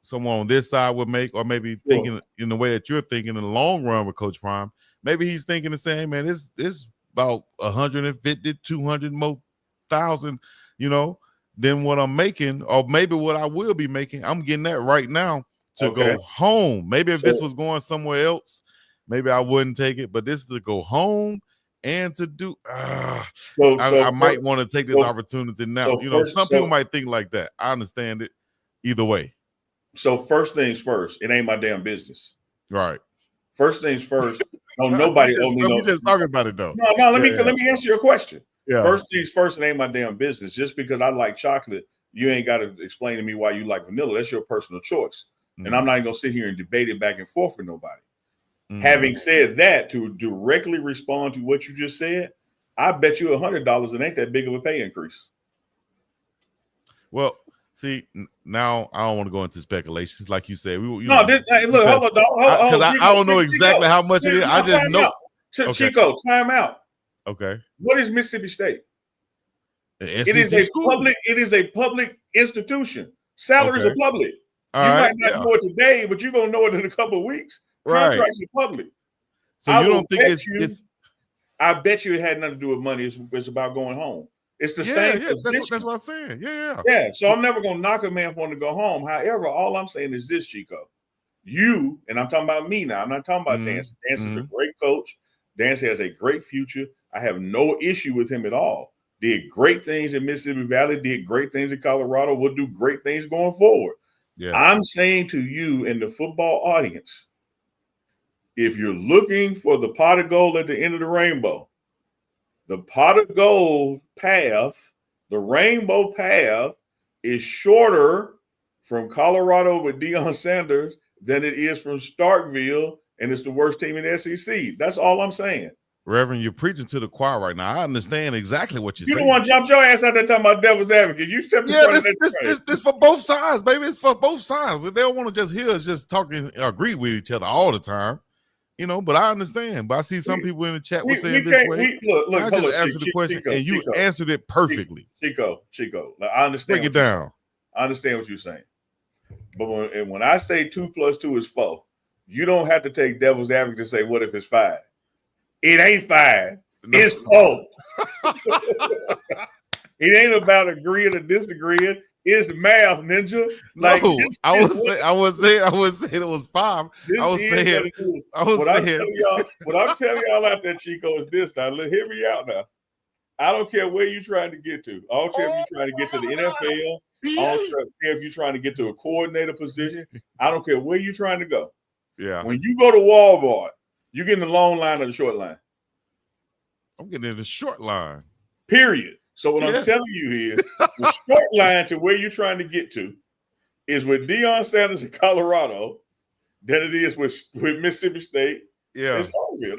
someone on this side would make, or maybe thinking in the way that you're thinking in the long run with Coach Prime. Maybe he's thinking the same, man, this about 150, 200 more thousand, than what I'm making, or maybe what I will be making. I'm getting that right now to go home. Maybe if this was going somewhere else, maybe I wouldn't take it, but this is to go home and to do. I might want to take this opportunity now. Some people might think like that. I understand it either way. So first things first, it ain't my damn business. Right. First things first. Nobody owe me. We just talking about it though. No. Let me answer your question. Yeah. First things first, it ain't my damn business. Just because I like chocolate, you ain't got to explain to me why you like vanilla. That's your personal choice. Mm-hmm. And I'm not even gonna sit here and debate it back and forth with nobody. Mm-hmm. Having said that, to directly respond to what you just said, I bet you $100 it ain't that big of a pay increase. Well, see, now I don't want to go into speculations, like you said. Hold on, because I don't know exactly how much it is. I just know. Chico, time out. Okay. What is Mississippi State? It is a public institution. Salaries are public. You might not know it today, but you're gonna know it in a couple of weeks. Contracts are public. So you don't think it's I bet you it had nothing to do with money. It's about going home. It's the same. Yeah, that's what I'm saying. Yeah. So I'm never gonna knock a man for wanting to go home. However, all I'm saying is this, Chico. You, and I'm talking about me now. I'm not talking about Dancy. Dancy's a great coach. Dancy has a great future. I have no issue with him at all. Did great things in Mississippi Valley, did great things in Colorado, will do great things going forward. Yeah. I'm saying to you in the football audience, if you're looking for the pot of gold at the end of the rainbow, the pot of gold path, the rainbow path, is shorter from Colorado with Deion Sanders than it is from Starkville, and it's the worst team in the SEC. That's all I'm saying. Reverend, you're preaching to the choir right now. I understand exactly what you're saying. You don't want to jump your ass out there talking about devil's advocate. You step this for both sides, baby. It's for both sides. They don't want to just hear us just talking, agree with each other all the time. But I understand. But I see some people in the chat were saying this way. I just answered the question, and you answered it perfectly. Chico, I understand. Break it down. I understand what you're saying. But when I say 2 + 2 is 4, you don't have to take devil's advocate to say, what if it's 5? It ain't 5. No. It's 4. It ain't about agreeing or disagreeing. It's math, ninja. Like, No, I was saying it was 5. I was saying what I'm telling y'all out there, Chico, is this. Now, hear me out now. I don't care where you're trying to get to. I don't care if you're trying to get to the NFL. I don't care if you're trying to get to a coordinator position. I don't care where you're trying to go. Yeah. When you go to Walmart, you get in the long line or the short line. I'm getting in the short line. Period. So what I'm telling you is the short line to where you're trying to get to is with Deion Sanders in Colorado than it is with Mississippi State. Yeah.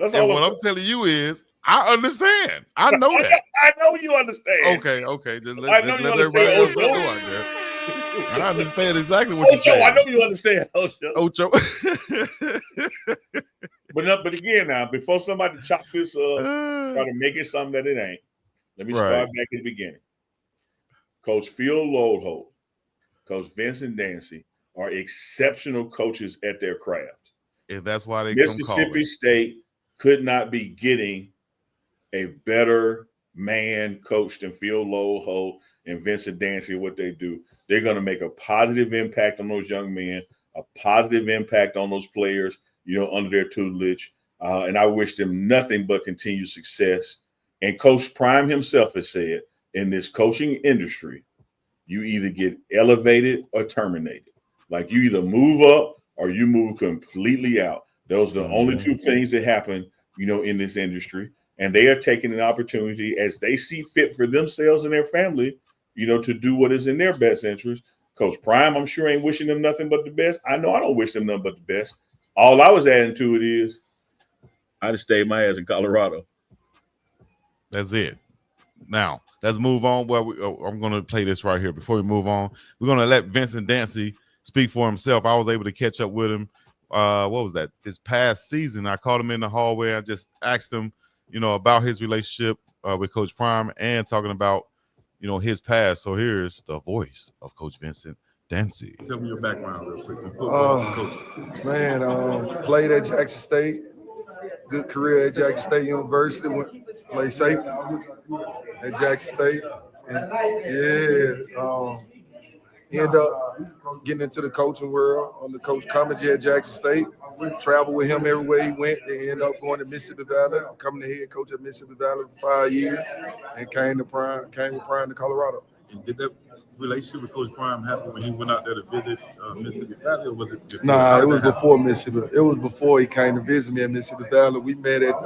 That's and all what I'm telling you is I understand. I know that. I know you understand. Okay. Just let everybody else know out there. I understand exactly what you're saying. I know you understand, Ocho. But again, now before somebody chop this up, try to make it something that it ain't. Let me start back at the beginning. Coach Phil Lodeholt, Coach Vincent Dancy are exceptional coaches at their craft. And that's why they Mississippi State could not be getting a better man coach than Phil Lodeholt and Vincent Dancy. What they do, they're going to make a positive impact on those young men, a positive impact on those players, under their tutelage. And I wish them nothing but continued success. And Coach Prime himself has said, in this coaching industry, you either get elevated or terminated. Like you either move up or you move completely out. Those are the only two things that happen, in this industry. And they are taking an opportunity as they see fit for themselves and their family, to do what is in their best interest. Coach Prime, I'm sure, ain't wishing them nothing but the best. I know I don't wish them nothing but the best. All I was adding to it is I just stayed my ass in Colorado. That's it. Now, let's move on. I'm going to play this right here. Before we move on, we're going to let Vincent Dancy speak for himself. I was able to catch up with him. What was that? This past season, I called him in the hallway. I just asked him, about his relationship with Coach Prime and talking about, his past. So here's the voice of Coach Vincent Dancy. Tell me your background real quick from football to coaching. Man, played at Jackson State. Good career at Jackson State University. Played safety at Jackson State. Ended up getting into the coaching world on the coach commentary at Jackson State. Traveled with him everywhere he went. They ended up going to Mississippi Valley, becoming the head coach at Mississippi Valley for 5 years, and came with Prime to Colorado. And did that relationship with Coach Prime happen when he went out there to visit Mississippi Valley, or was it before? Nah, it was before Mississippi. It was before he came to visit me at Mississippi Valley. We met at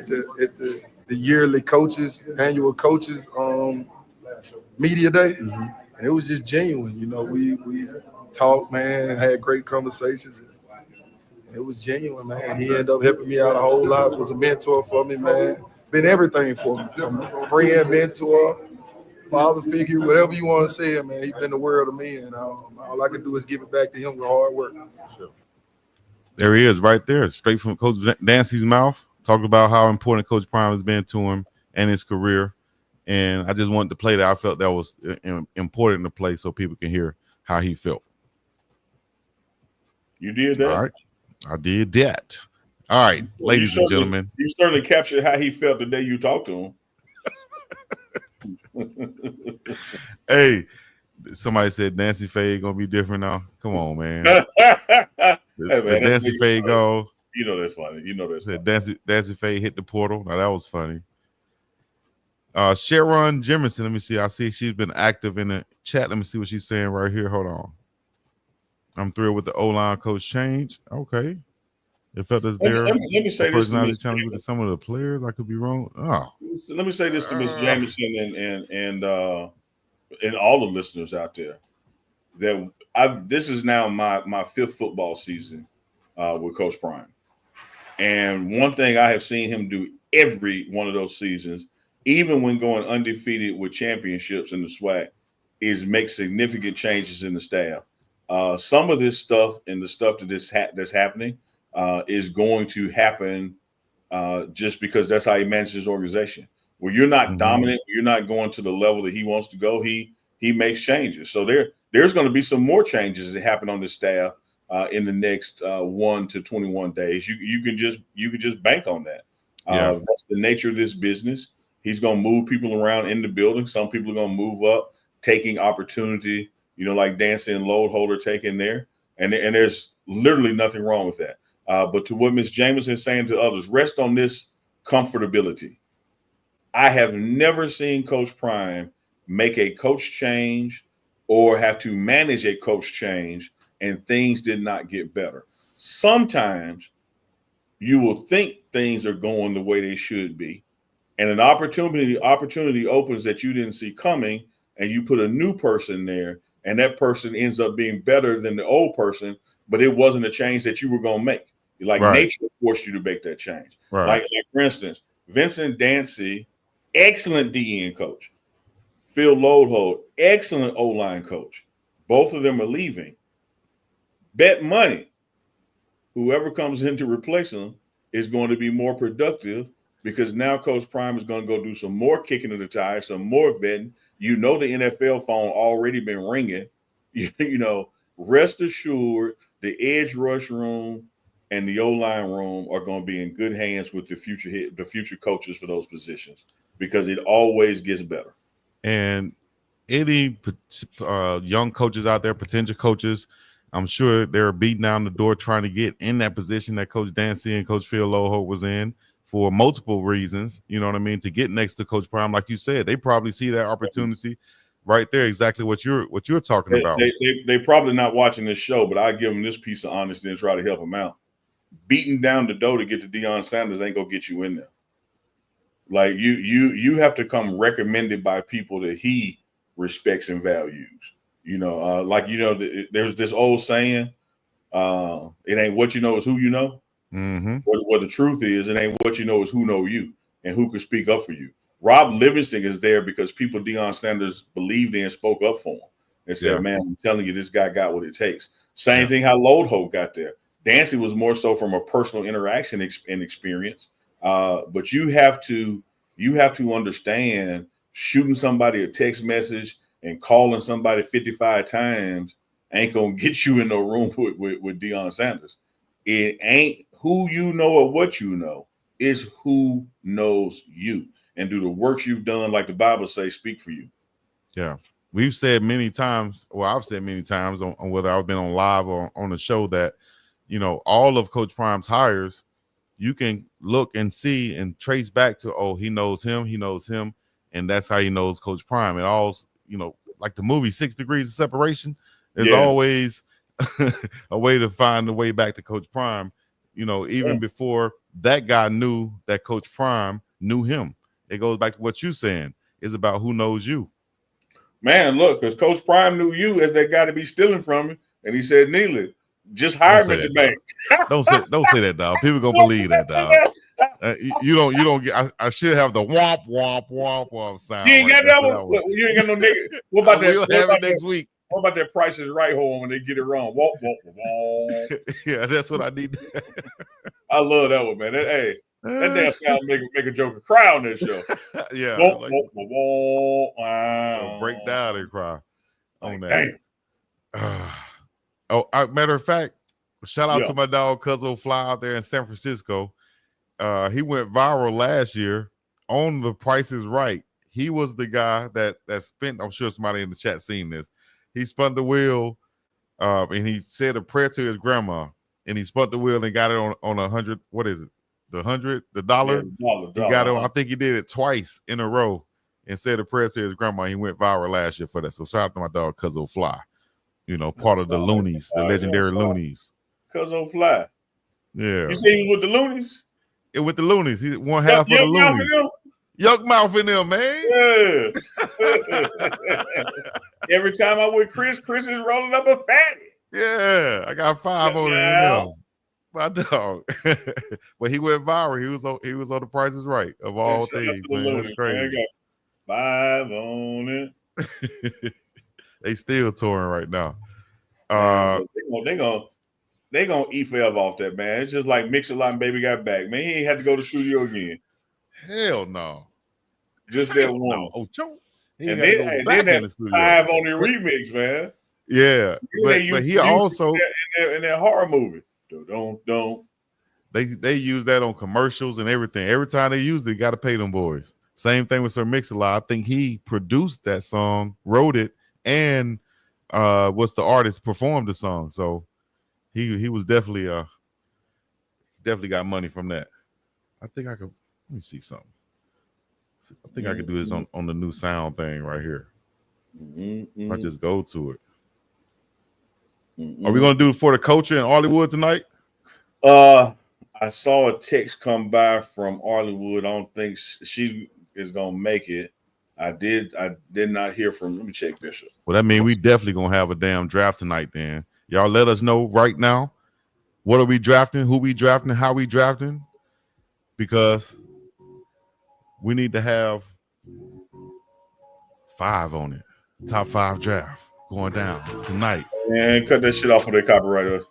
the yearly annual coaches media day. Mm-hmm. And it was just genuine, we talked, man, had great conversations. It was genuine, man. He ended up helping me out a whole lot, was a mentor for me, man. Been everything for me, from friend, mentor, father figure, whatever you want to say, man. He's been the world to me, and all I can do is give it back to him with hard work. Sure. There he is right there, straight from Coach Dancy's mouth, talking about how important Coach Prime has been to him and his career. And I just wanted to play that. I felt that was important to play so people can hear how he felt. You did that? All right. I did that. All right, ladies and gentlemen. You certainly captured how he felt the day you talked to him. Hey, somebody said Dancy Fade going to be different now. Come on, man. The Dancy Fade go. You know that's funny. Said Dancy Fade hit the portal. Now, that was funny. Sharon Jemison, let me see. I see she's been active in the chat. Let me see what she's saying right here. Hold on. I'm thrilled with the O-line coach change. Okay. It felt as there. Let me say this to Ms. challenge with some of the players. I could be wrong. Oh. Let me say this to Ms. Jamison and all the listeners out there. That this is now my fifth football season with Coach Prime. And one thing I have seen him do every one of those seasons, even when going undefeated with championships in the SWAC, is make significant changes in the staff. Some of this stuff and the stuff that's happening is going to happen just because that's how he manages his organization. Where you're not dominant, you're not going to the level that he wants to go. He makes changes. So there's going to be some more changes that happen on the staff in the next 1 to 21 days. You can just bank on that. That's the nature of this business. He's going to move people around in the building. Some people are going to move up, taking opportunity, like Dancy and Loadholder taking there. And there's literally nothing wrong with that. But to what Ms. Jameson is saying to others, rest on this comfortability. I have never seen Coach Prime make a coach change or have to manage a coach change and things did not get better. Sometimes you will think things are going the way they should be, and an opportunity opens that you didn't see coming, and you put a new person there, and that person ends up being better than the old person, but it wasn't a change that you were going to make. Like nature forced you to make that change. Like for instance, Vincent Dancy, excellent DN coach. Phil Loadhold, excellent O-line coach. Both of them are leaving. Bet money, whoever comes in to replace them is going to be more productive because now Coach Prime is going to go do some more kicking of the tires, some more vetting. The NFL phone already been ringing. Rest assured the edge rush room and the O-line room are going to be in good hands with the future coaches for those positions because it always gets better. And any young coaches out there, potential coaches, I'm sure they're beating down the door trying to get in that position that Coach Dancy and Coach Phil Loho was in for multiple reasons. You know what I mean? To get next to Coach Prime, like you said, they probably see that opportunity right there. Exactly what you're talking about. They probably not watching this show, but I give them this piece of honesty and try to help them out. Beating down the door to get to Deion Sanders ain't gonna get you in there. Like you have to come recommended by people that he respects and values. There's this old saying, it ain't what you know, is who you know. Mm-hmm. What the truth is, it ain't what you know, is who know you and who can speak up for you. Rob Livingston is there because people Deion Sanders believed in and spoke up for him and said, man, I'm telling you, this guy got what it takes. Same thing how Loadholt got there. Dancy was more so from a personal interaction and experience. But you have to understand, shooting somebody a text message and calling somebody 55 times ain't gonna get you in no room with Deion Sanders. It ain't who you know or what you know, it's who knows you. And do the works you've done, like the Bible says, speak for you. Yeah. We've said many times, well, I've said many times on whether I've been on live or on the show that, all of Coach Prime's hires, you can look and see and trace back to, he knows him, and that's how he knows Coach Prime. It all, like the movie 6 Degrees of Separation, there's always a way to find the way back to Coach Prime, even before that guy knew that Coach Prime knew him. It goes back to what you're saying. It's about who knows you. Man, look, because Coach Prime knew you as that guy to be stealing from him, and he said, Neely, just hire him at the bank. Don't say that, dog. People gonna believe that, dog. You don't get. I should have the womp womp womp womp sound. You ain't got that one. You ain't got no nigga. What about that? We'll have it next week. What about that Price is Right hole when they get it wrong? Womp womp womp. Yeah, that's what I need. I love that one, man. That damn sound make a joker cry on this show. Yeah, break down and cry on that. Matter of fact, shout out to my dog Cuzzo Fly out there in San Francisco. He went viral last year on The Price is Right. He was the guy that spent. I'm sure somebody in the chat seen this. He spun the wheel, and he said a prayer to his grandma, and he spun the wheel and got it on $100. What is it? The $100, the dollar. Yeah, he got it on. I think he did it twice in a row and said a prayer to his grandma. He went viral last year for that. So shout out to my dog Cuzzo Fly. Part of the Loonies, the legendary Loonies. Cuzzo Fly. Yeah. You see him with the Loonies? With the Loonies. He one half of the Loonies. Yuck mouth in them, man. Yeah. Every time I'm with Chris is rolling up a fatty. Yeah, I got 5 on it in them. My dog. But he went viral. He was on The Price is Right of all things, man. That's crazy. I got 5 on it. They still touring right now. They gonna eat forever off that, man. It's just like Mix-a-Lot and Baby Got Back, man. He ain't had to go to the studio again. Hell no. Just that one. No. And then 5 on the remix, man. Yeah, but he also in that horror movie. Don't. They use that on commercials and everything. Every time they use it, you got to pay them boys. Same thing with Sir Mix-a-Lot. I think he produced that song, wrote it, and was the artist performed the song. So he was definitely got money from that. I think I could. Let me see something. I think I could do this on the new sound thing right here. I just go to it. Are we gonna do it for the culture in Hollywood tonight? I saw a text come by from Arlenwood. I don't think she is gonna make it. I did not hear from. Let me check Bishop. Well, that means we definitely gonna have a damn draft tonight. Then y'all let us know right now. What are we drafting? Who we drafting? How we drafting? Because we need to have 5 on it. Top 5 draft going down tonight. And cut that shit off of their copyright.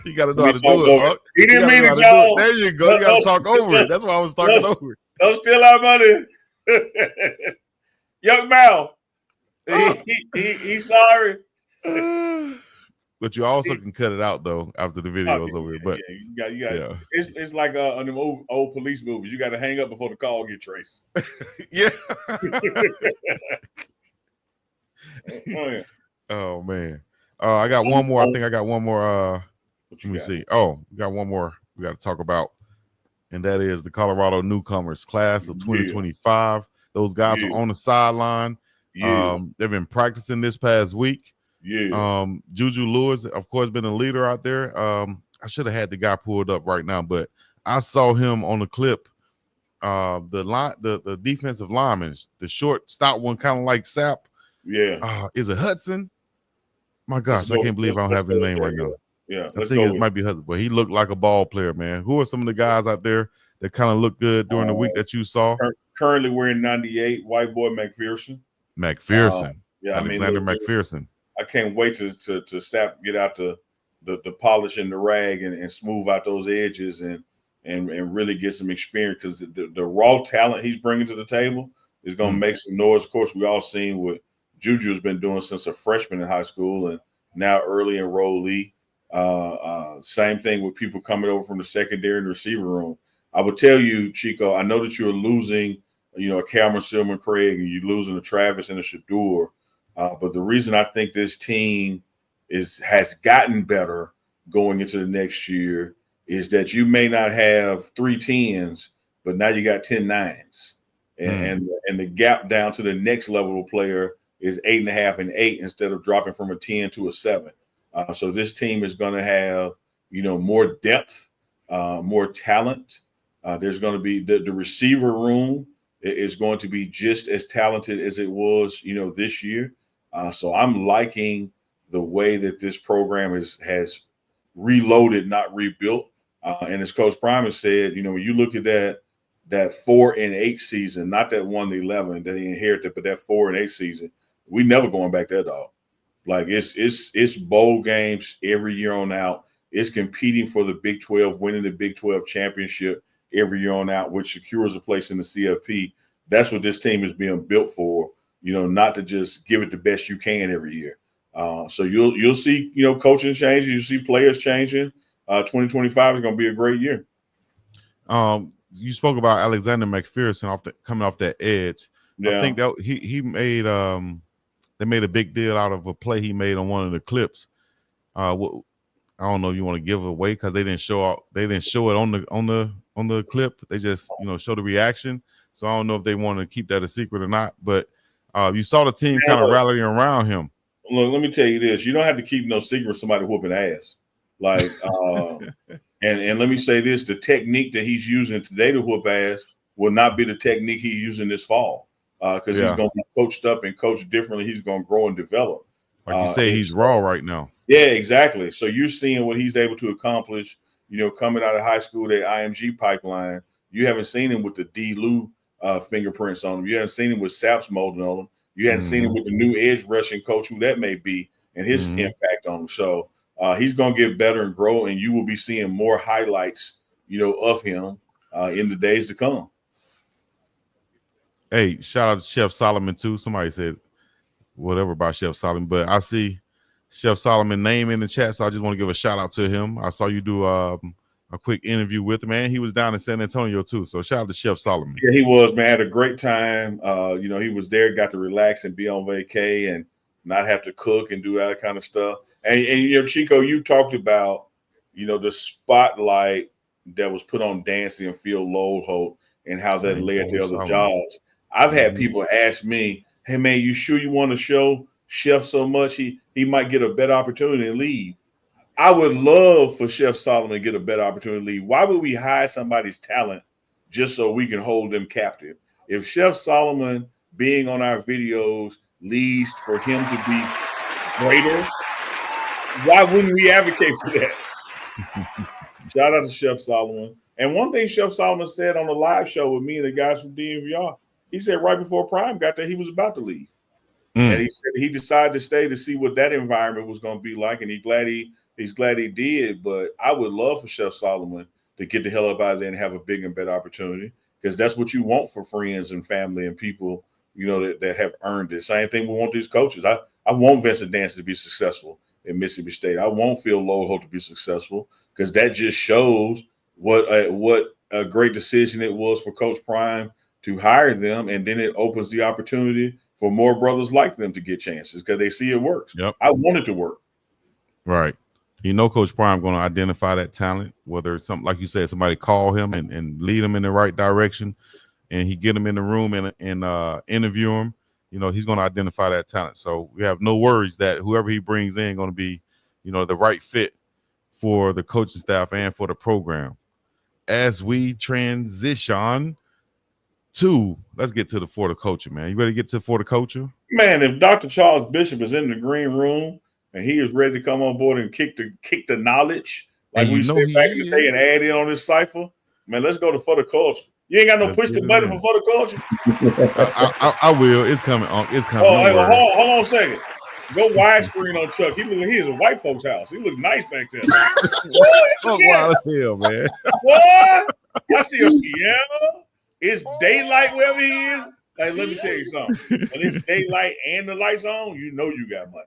You got to know how to do it. Huh? He didn't mean it, y'all. There you go. You got to talk over it. That's why I was talking over it. Don't steal our money. Young Mal. He's sorry. But you also can cut it out though after the video's over. But you got. It's like on them old police movies. You got to hang up before the call get traced. Yeah. Oh yeah. Oh man. I got one more. I think I got one more. Let me see. Oh, we got one more we got to talk about, and that is the Colorado newcomers class of 2025. Those guys are on the sideline. They've been practicing this past week. Juju Lewis, of course, been a leader out there. I should have had the guy pulled up right now, but I saw him on the clip. The defensive lineman, the short, stout one, kind of like Sap. Yeah. Is it Hudson? My gosh, I can't believe I don't have his name right now. Yeah, I think it might be Hudson, but he looked like a ball player, man. Who are some of the guys out there that kind of look good during the week that you saw? Currently wearing 98, white boy McPherson. Alexander McPherson. I can't wait to Sap get out the polish and the rag and smooth out those edges and really get some experience, because the raw talent he's bringing to the table is going to make some noise. Of course, we all seen what Juju has been doing since a freshman in high school and now early enrollee. Same thing with people coming over from the secondary and receiver room. I would tell you, Chico, I know that you're losing, a Cameron Silman Craig, and you're losing a Travis and a Shador. But the reason I think this team has gotten better going into the next year is that you may not have 3 10s, but now you got 10 9s. And the gap down to the next level of player is 8.5 and 8 instead of dropping from a 10 to a 7. So this team is going to have, more depth, more talent. There's going to be the receiver room is going to be just as talented as it was, this year. So I'm liking the way that this program has reloaded, not rebuilt. And as Coach Prime has said, when you look at that 4-8 season, not that 1-11 that he inherited, but that 4-8 season, we never going back there, dog. Like it's bowl games every year on out. It's competing for the Big 12, winning the Big 12 championship every year on out, which secures a place in the CFP. That's what this team is being built for. Not to just give it the best you can every year. So you'll see, coaching changing. You see players changing. 2025 is going to be a great year. You spoke about Alexander McPherson coming off that edge. Yeah. I think that he made they made a big deal out of a play he made on one of the clips. I don't know if you want to give it away because they didn't show it on the clip. They just show the reaction. So I don't know if they want to keep that a secret or not. But you saw the team kind of rallying around him. Look, let me tell you this: you don't have to keep no secret with somebody whooping ass. Like, and let me say this: the technique that he's using today to whoop ass will not be the technique he's using this fall, because he's going to be coached up and coached differently. He's going to grow and develop. Like you say, he's raw right now. Yeah, exactly. So you're seeing what he's able to accomplish. Coming out of high school, the IMG pipeline. You haven't seen him with the D. Lou fingerprints on him. You haven't seen him with Saps molding on him. You haven't seen him with the new edge rushing coach, who that may be, and his impact on him. So he's going to get better and grow, and you will be seeing more highlights, of him in the days to come. Hey, shout out to Chef Solomon too. Somebody said whatever about Chef Solomon, but I see Chef Solomon name in the chat, so I just want to give a shout out to him. I saw you do a quick interview with him, man. He was down in San Antonio too, so shout out to Chef Solomon. Yeah, he was, man. Had a great time. He was there, got to relax and be on vacay and not have to cook and do that kind of stuff. And Chico, you talked about, the spotlight that was put on Dancy and Phil Lodeholt and how that led to other jobs. I've had people ask me, hey, man, you sure you want to show Chef so much he might get a better opportunity and leave? I would love for Chef Solomon to get a better opportunity to leave. Why would we hide somebody's talent just so we can hold them captive? If Chef Solomon being on our videos leads for him to be greater, why wouldn't we advocate for that? Shout out to Chef Solomon. And one thing Chef Solomon said on the live show with me and the guys from DMVR, he said right before Prime got there, he was about to leave. And he said he decided to stay to see what that environment was going to be like. And he's glad he did. But I would love for Chef Solomon to get the hell up out of there and have a big and better opportunity, because that's what you want for friends and family and people, that have earned it. Same thing we want these coaches. I want Vincent Dancy to be successful in Mississippi State. I want Phil Lodeholt to be successful, because that just shows what a great decision it was for Coach Prime to hire them. And then it opens the opportunity for more brothers like them to get chances because they see it works. Yep. I want it to work. Right. Coach Prime going to identify that talent, whether it's something like you said, somebody call him and lead him in the right direction, and he get him in the room and interview him. He's going to identify that talent. So we have no worries that whoever he brings in going to be, the right fit for the coaching staff and for the program. As we transition let's get to the For the Culture, man. You ready to get to For the Culture? Man, if Dr. Charles Bishop is in the green room and he is ready to come on board and kick the knowledge, like we said back in the day, and add in on this cipher, man, let's go to For the Culture. You ain't got no push the button for the Culture? I will. It's coming. It's coming. Oh, hold on a second. Go widescreen on Chuck. He is a white folks' house. He look nice back there. Wild as hell, man. What? I see a piano. It's daylight wherever he is. Like, let me tell you something. When it's daylight and the lights on, you know you got money.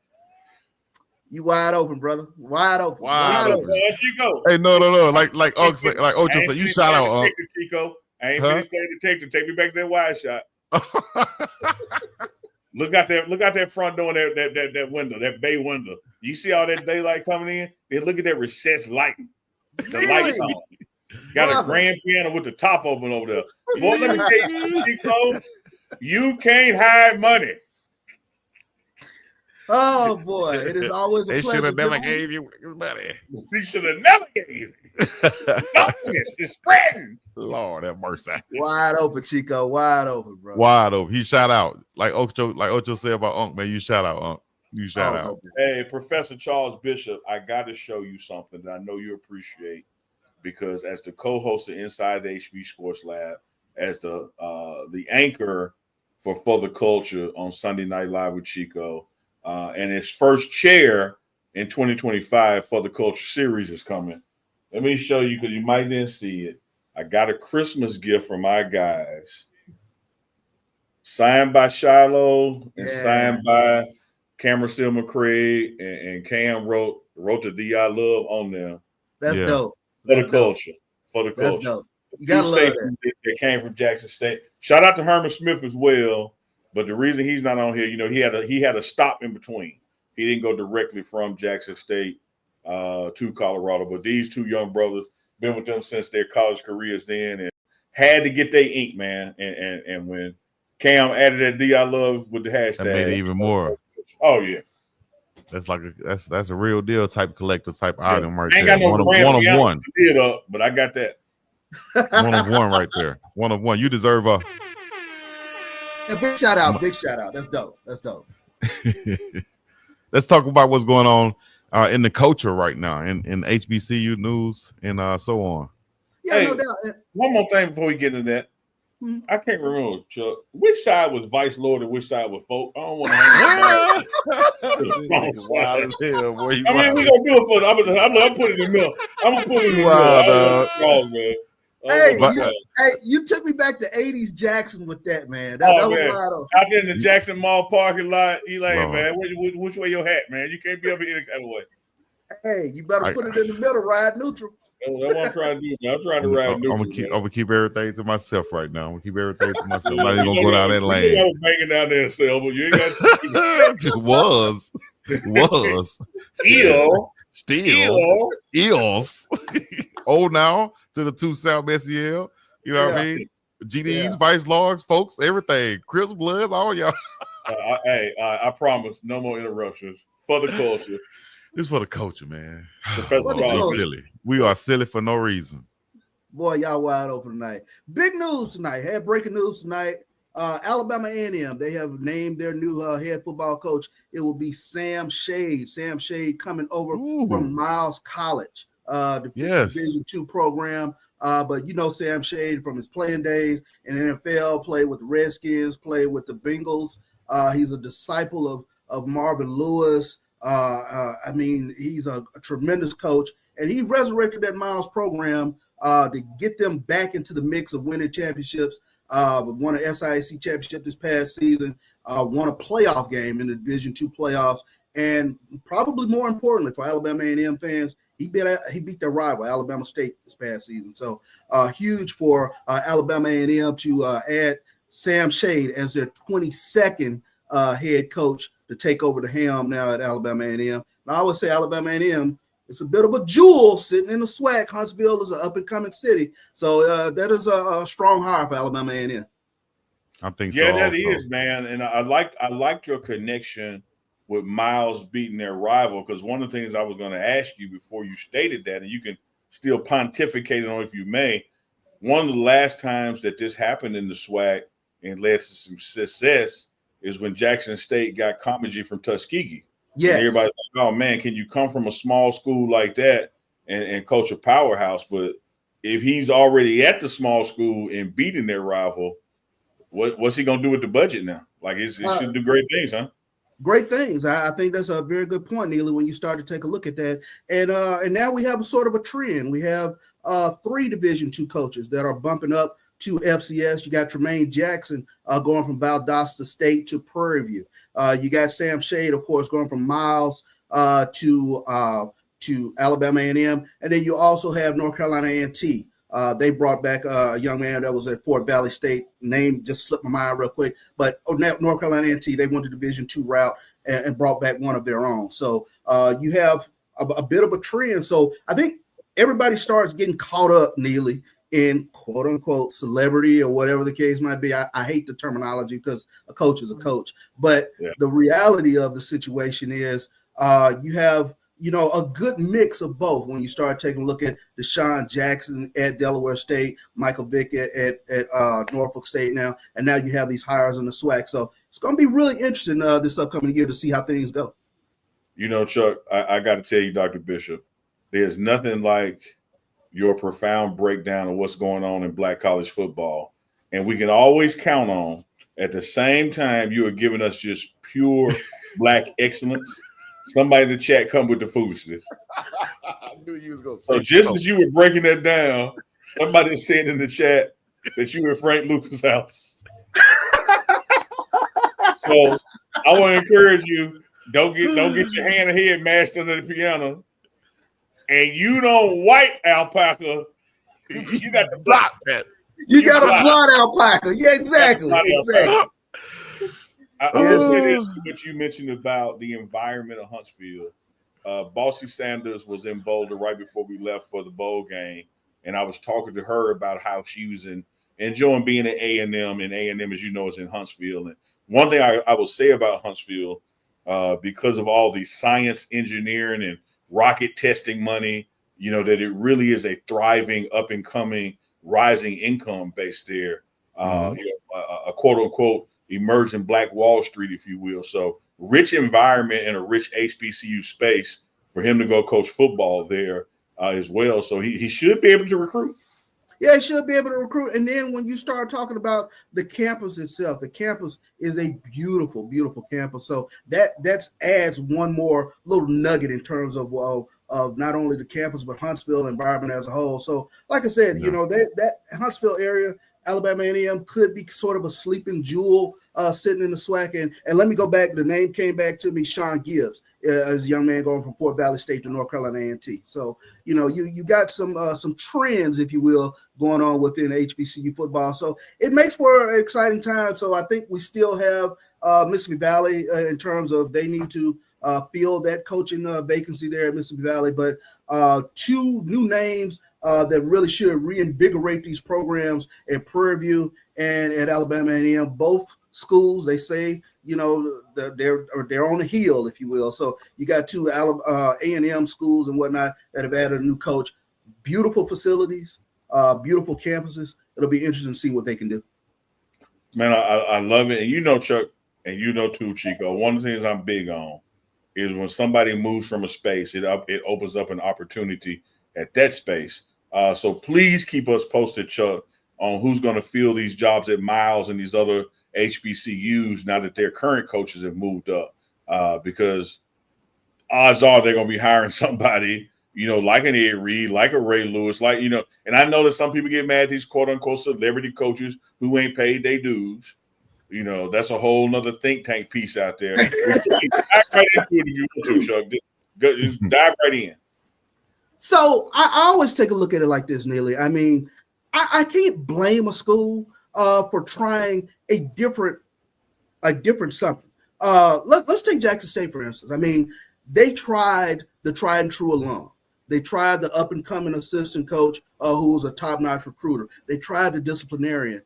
You wide open, brother. Wide open. There you go. Hey, no. Like Ocho said, you shout out, Chico. I ain't finished playing detective. Take me back to that wide shot. Look out that front door, that window, that bay window. You see all that daylight coming in? Then look at that recessed lighting. The lights on. Got a grand piano with the top open over there. Boy, let me tell you, Chico, you can't hide money. Oh boy, it is always a pleasure. They should have never gave you money. They should have never gave you. Darkness is spreading. Lord have mercy. Wide open, Chico. Wide open, bro. Wide open. He shout out. Like Ocho said about Unc, man. You shout out, Unc. You shout out. Hey, Professor Charles Bishop, I got to show you something that I know you appreciate, because as the co-host of Inside the HB Sports Lab, as the anchor for the Culture on Sunday Night Live with Chico, and his first chair in 2025 for the Culture series is coming. Let me show you, because you might didn't see it. I got a Christmas gift from my guys, signed by Shiloh and signed by Cameron Silver Craig, and Cam wrote the D.I. Love on them. That's dope. For the Culture. For the Culture. That's dope. You gotta love that came from Jackson State. Shout out to Herman Smith as well. But the reason he's not on here, he had a stop in between. He didn't go directly from Jackson State to Colorado. But these two young brothers, been with them since their college careers then, and had to get their ink, man. And when Cam added that D I Love with the hashtag, that made it even more. Oh yeah. That's like that's a real deal type collector type item right there. Got no one of one. But I got that. One of one right there. One of one. You deserve a big shout out. Big shout out. That's dope. Let's talk about what's going on in the culture right now, in HBCU news and so on. Yeah, no doubt. One more thing before we get into that. I can't remember, Chuck. Which side was Vice Lord and which side was folk? I don't want to wild as hell, boy. We're gonna do it for I'm gonna put it in the middle. I'm gonna put it in the middle. Man. You took me back to 80s Jackson with that, man. That was man. wild open. Out there in the Jackson Mall parking lot, Lord. man, which way your hat, man? You can't be up here any kind of way. Hey, you better put it in the middle, ride neutral. That's what I'm trying to do, man. I'm trying to ride neutral. I'm gonna keep everything to myself right now. I'm gonna keep everything to myself. I'm not even gonna go down that lane. I was banging down there, Selma. You ain't got to. was. Still. Eels. Now to the 2 South SEL. You know what I mean? GDs, Vice Logs, folks, everything. Crips, Bloods, all y'all. I promise, no more interruptions for the culture. This is for the culture, man. Silly. We are silly for no reason. Boy, y'all wide open tonight. Big news tonight. Had breaking news tonight. Alabama A&M, they have named their new head football coach. It will be Sam Shade. Sam Shade coming over from Miles College, the Division II program. But you know Sam Shade from his playing days in the NFL, played with the Redskins, played with the Bengals. He's a disciple of Marvin Lewis. I mean, he's a tremendous coach, and he resurrected that Miles program to get them back into the mix of winning championships. Won an SIAC championship this past season, won a playoff game in the Division II playoffs, and probably more importantly for Alabama A&M fans, he beat their rival, Alabama State, this past season. So huge for Alabama A&M to add Sam Shade as their 22nd head coach to take over the helm now at Alabama A&M. And I always say Alabama A&M, it's a bit of a jewel sitting in the swag. Huntsville is an up-and-coming city. So that is a strong hire for Alabama A&M. I think so. Yeah, that is, man. And I liked your connection with Miles beating their rival, because one of the things I was going to ask you before you stated that, and you can still pontificate on if you may, one of the last times that this happened in the SWAC and led to some success is when Jackson State got Comedy from Tuskegee. Yes. And everybody's like, oh, man, can you come from a small school like that and coach a powerhouse? But if he's already at the small school and beating their rival, what's he going to do with the budget now? Like, it should do great things, huh? Great things. I think that's a very good point, Neely, when you start to take a look at that. And now we have a sort of a trend. We have 3 Division II coaches that are bumping up to FCS. You got Tremaine Jackson going from Valdosta State to Prairie View. You got Sam Shade, of course, going from Miles to Alabama A&M. And then you also have North Carolina A&T. They brought back a young man that was at Fort Valley State. Name just slipped my mind real quick. But North Carolina A&T, they went to Division II route and brought back one of their own. So you have a bit of a trend. So I think everybody starts getting caught up, Neely, in quote unquote celebrity or whatever the case might be. I hate the terminology because a coach is a coach. But the reality of the situation is you have a good mix of both when you start taking a look at Deshaun Jackson at Delaware State, Michael Vick at Norfolk State now, and now you have these hires in the SWAC. So it's going to be really interesting this upcoming year to see how things go. Chuck, I got to tell you, Dr. Bishop, there's nothing like your profound breakdown of what's going on in Black college football. And we can always count on, at the same time, you are giving us just pure Black excellence. Somebody in the chat come with the foolishness. I knew you was going to say so. Just as you were breaking that down, somebody said in the chat that you were at Frank Lucas' house. So I want to encourage you, don't get your hand ahead mashed under the piano. And you don't white alpaca. You got to block that. You got to blot alpaca. Yeah, exactly. I will say this, what you mentioned about the environment of Huntsville. Bossy Sanders was in Boulder right before we left for the bowl game, and I was talking to her about how she was enjoying being at A&M, and A&M, as you know, is in Huntsville. And one thing I will say about Huntsville, because of all the science, engineering, and rocket testing money, that it really is a thriving, up-and-coming, rising income base there, a quote-unquote emerging Black Wall Street, if you will. So rich environment and a rich HBCU space for him to go coach football there as well. So he should be able to recruit. Yeah, it should be able to recruit. And then when you start talking about the campus itself, the campus is a beautiful, beautiful campus. So that adds one more little nugget in terms of not only the campus but Huntsville environment as a whole. So, like I said, that Huntsville area, Alabama A&M could be sort of a sleeping jewel sitting in the SWAC. And let me go back. The name came back to me, Sean Gibbs, as a young man going from Fort Valley State to North Carolina A&T. So, you got some trends, if you will, going on within HBCU football. So it makes for an exciting time. So I think we still have Mississippi Valley in terms of they need to fill that coaching vacancy there at Mississippi Valley. But two new names that really should reinvigorate these programs at Prairie View and at Alabama A&M. Both schools, they say, they're on the hill, if you will. So you got two A&M schools and whatnot that have added a new coach. Beautiful facilities, beautiful campuses. It'll be interesting to see what they can do. Man, I love it. And Chuck, and too, Chico, one of the things I'm big on is when somebody moves from a space, it opens up an opportunity at that space. So please keep us posted, Chuck, on who's going to fill these jobs at Miles and these other HBCUs now that their current coaches have moved up, because odds are they're going to be hiring somebody, like an Ed Reed, like a Ray Lewis, and I know that some people get mad at these quote unquote celebrity coaches who ain't paid their dues. That's a whole nother think tank piece out there. Dive right into it if you want to, Chuck. Just dive right in. So I always take a look at it like this, Neely. I mean, I can't blame a school for trying a different something. Let's take Jackson State, for instance. I mean, they tried the tried and true alum. They tried the up-and-coming assistant coach who was a top-notch recruiter. They tried the disciplinarian.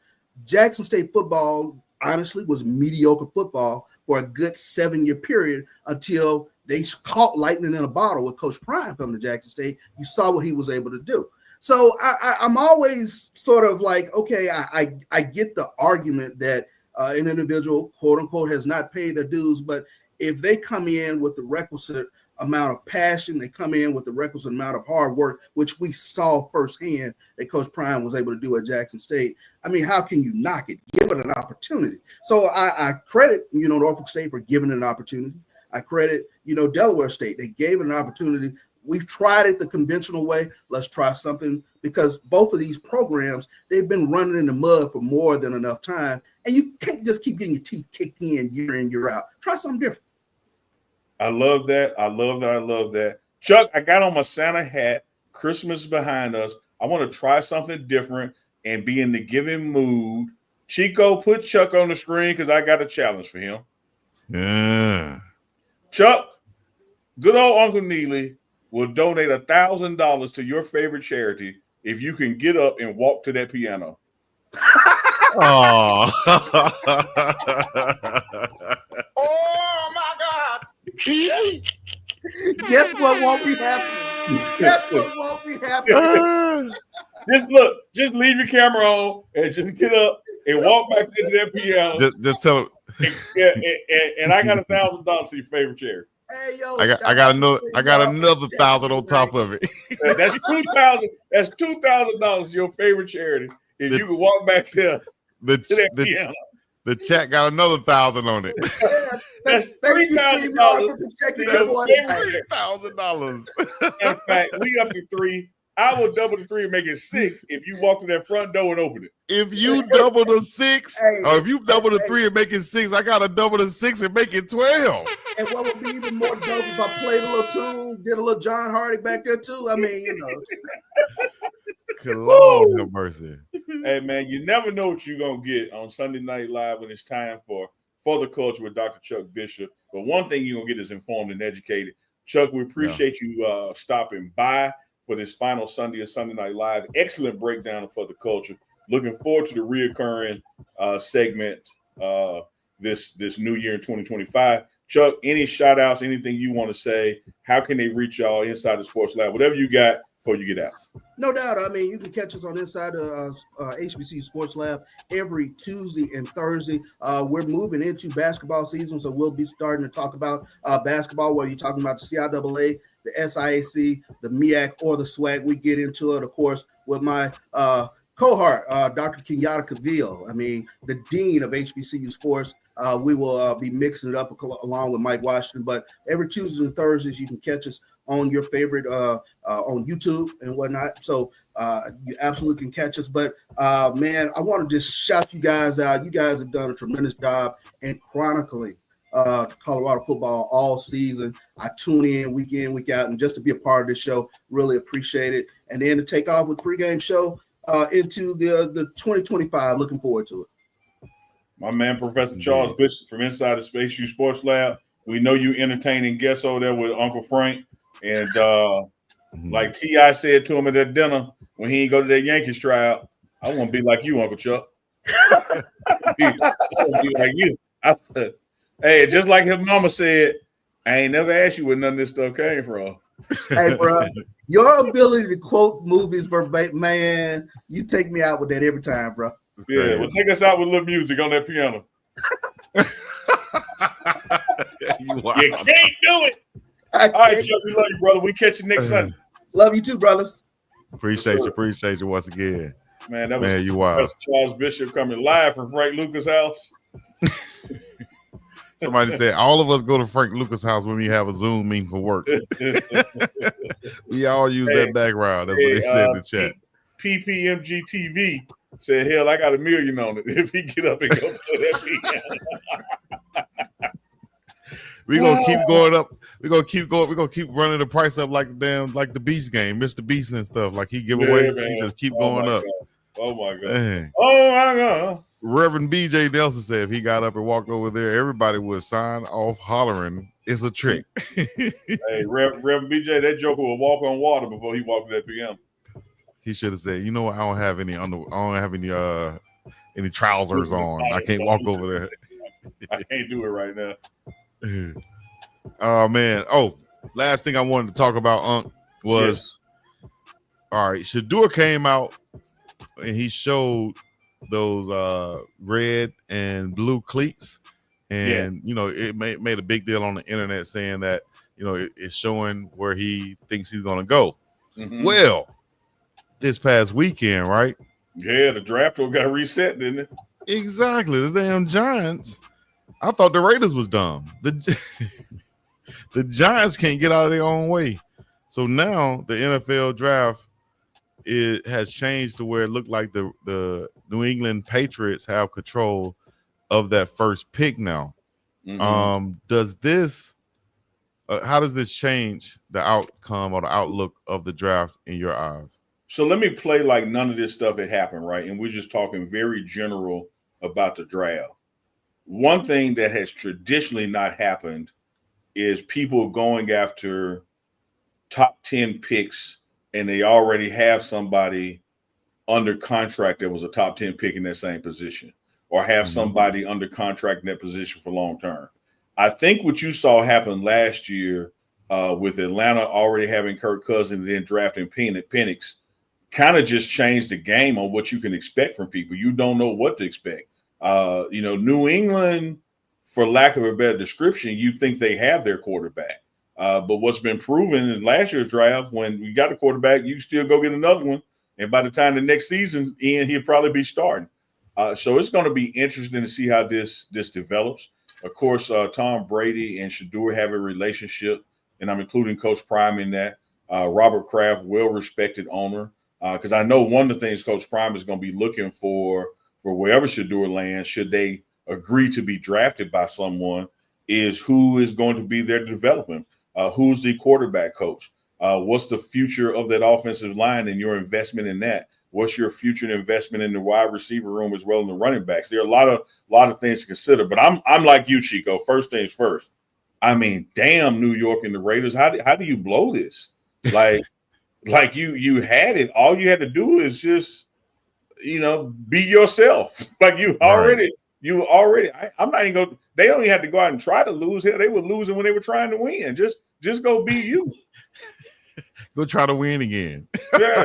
Jackson State football, honestly, was mediocre football for a good 7-year period until they caught lightning in a bottle with Coach Prime coming to Jackson State. You saw what he was able to do. So I'm always sort of like, okay, I get the argument that an individual, quote unquote, has not paid their dues, but if they come in with the requisite amount of passion, they come in with the requisite amount of hard work, which we saw firsthand that Coach Prime was able to do at Jackson State. I mean, how can you knock it? Give it an opportunity. So I credit, Norfolk State for giving it an opportunity. I credit, Delaware State. They gave it an opportunity. We've tried it the conventional way. Let's try something, because both of these programs, they've been running in the mud for more than enough time. And you can't just keep getting your teeth kicked in, year out. Try something different. I love that. I love that. Chuck, I got on my Santa hat. Christmas is behind us. I want to try something different and be in the giving mood. Chico, put Chuck on the screen because I got a challenge for him. Yeah. Chuck, good old Uncle Neely will donate $1,000 to your favorite charity if you can get up and walk to that piano. Oh. Oh my God. Guess what won't be happening? Guess what won't be happening? Just leave your camera on and just get up and walk back into that piano. Just tell him. And I got $1,000 to your favorite charity. Hey, yo, I got another 1,000 on top of it. That's $2,000. That's $2,000 to your favorite charity. If you can walk back to that piano. The chat got another 1,000 on it. That's $3,000. $3,000. In fact, we up to 3. I will double the 3 and make it 6 if you walk to that front door and open it. If you double the 6, or if you double the 3 and make it 6, I gotta double the 6 and make it 12. And what would be even more dope if I played a little tune, did a little John Hardy back there too? I mean, Lord have mercy. Hey man, you never know what you're gonna get on Sunday Night Live when it's time for the culture with Dr. Chuck Bishop. But one thing you're gonna get is informed and educated. Chuck, we appreciate you stopping by for this final Sunday of Sunday Night Live. Excellent breakdown of For the Culture. Looking forward to the reoccurring segment this new year in 2025. Chuck, any shout outs, anything you want to say? How can they reach y'all inside the Sports Lab? Whatever you got before you get out. No doubt. I mean, you can catch us on Inside the HBCU Sports Lab every Tuesday and Thursday. We're moving into basketball season, so we'll be starting to talk about basketball, whether you're talking about the CIAA, the SIAC, the MEAC, or the SWAC. We get into it, of course, with my cohort, Dr. Kenyatta Cavill. I mean, the dean of HBCU sports. We will be mixing it up along with Mike Washington. But every Tuesdays and Thursdays, you can catch us on your favorite on YouTube and whatnot. So you absolutely can catch us. But man, I want to just shout you guys out. You guys have done a tremendous job in chronicling Colorado football all season. I tune in, week out, and just to be a part of this show, really appreciate it. And then to take off with pregame show into the 2025. Looking forward to it. My man, Professor Charles Bishop from Inside the Space U Sports Lab. We know you entertaining guests over there with Uncle Frank. And like T.I. said to him at that dinner when he ain't go to that Yankees tryout, I want to be like you, Uncle Chuck. I want to be like you. Hey, just like his mama said, I ain't never asked you where none of this stuff came from. Hey, bro, your ability to quote movies verbatim, man, you take me out with that every time, bro. Yeah, well, take us out with a little music on that piano. You can't do it. All right, Chuck, we love you, brother. We catch you next Sunday. Love you too, brothers. Appreciate you once again. Man, that was you wild. Charles Bishop coming live from Frank Lucas' house. Somebody said all of us go to Frank Lucas' house when we have a Zoom meeting for work. We all use that background. That's what they said in the chat. PPMG TV said, hell, I got $1 million on it if he get up and go to that piano. We're gonna keep going up. We're gonna keep going. We're gonna keep running the price up like the Beast game, Mr. Beast and stuff. Like he give away, he just keep going up. Oh my God. Dang. Oh my God. Reverend BJ Nelson said if he got up and walked over there, everybody would sign off hollering, "It's a trick." Hey, Reverend BJ, that joker will walk on water before he walked to that piano. He should have said, "You know what? I don't have any trousers on. I can't walk over there. I can't do it right now." Oh man. Oh, last thing I wanted to talk about, was all right. Shedeur came out and he showed those red and blue cleats, and it made a big deal on the internet saying that it's showing where he thinks he's gonna go. Well, this past weekend, right? Yeah, the draft got reset, didn't it? Exactly. The damn Giants. I thought the Raiders was dumb. The Giants can't get out of their own way. So now the NFL draft has changed to where it looked like the New England Patriots have control of that first pick now. Does this how does this change the outcome or the outlook of the draft in your eyes? So let me play like none of this stuff had happened, right? And we're just talking very general about the draft. One thing that has traditionally not happened is people going after top 10 picks and they already have somebody under contract that was a top 10 pick in that same position, or have somebody under contract in that position for long term. I think what you saw happen last year with Atlanta already having Kirk Cousins and then drafting Penix kind of just changed the game on what you can expect from people. You don't know what to expect. New England, for lack of a better description, you think they have their quarterback. But what's been proven in last year's draft, when you got a quarterback, you still go get another one. And by the time the next season ends, he'll probably be starting. So it's going to be interesting to see how this develops. Of course, Tom Brady and Shedeur have a relationship, and I'm including Coach Prime in that. Robert Kraft, well-respected owner. Because I know one of the things Coach Prime is going to be looking for wherever Shedeur lands, should they agree to be drafted by someone, is who is going to be their development. Who's the quarterback coach? What's the future of that offensive line and your investment in that? What's your future investment in the wide receiver room as well as the running backs? There are a lot of things to consider. But I'm like you, Chico. First things first. I mean, damn, New York and the Raiders. How do you blow this? Like you had it. All you had to do is just be yourself. Like you already. I'm not even going. They don't even have to go out and try to lose. Hell, they were losing when they were trying to win. Just go be you. Go try to win again. Yeah,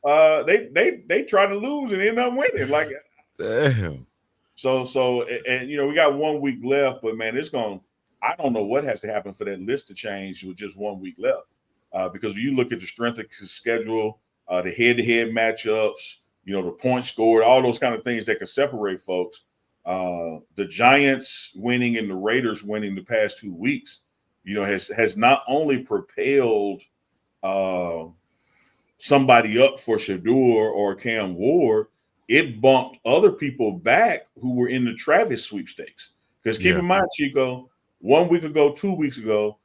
they try to lose and end up winning. Like, damn. So we got 1 week left, but man, I don't know what has to happen for that list to change with just 1 week left. Because when you look at the strength of the schedule, the head-to-head matchups, the points scored, all those kind of things that can separate folks. The Giants winning and the Raiders winning the past 2 weeks, has not only propelled somebody up for Shedeur or Cam Ward, it bumped other people back who were in the Travis sweepstakes. Because keep in mind, Chico, 1 week ago, 2 weeks ago,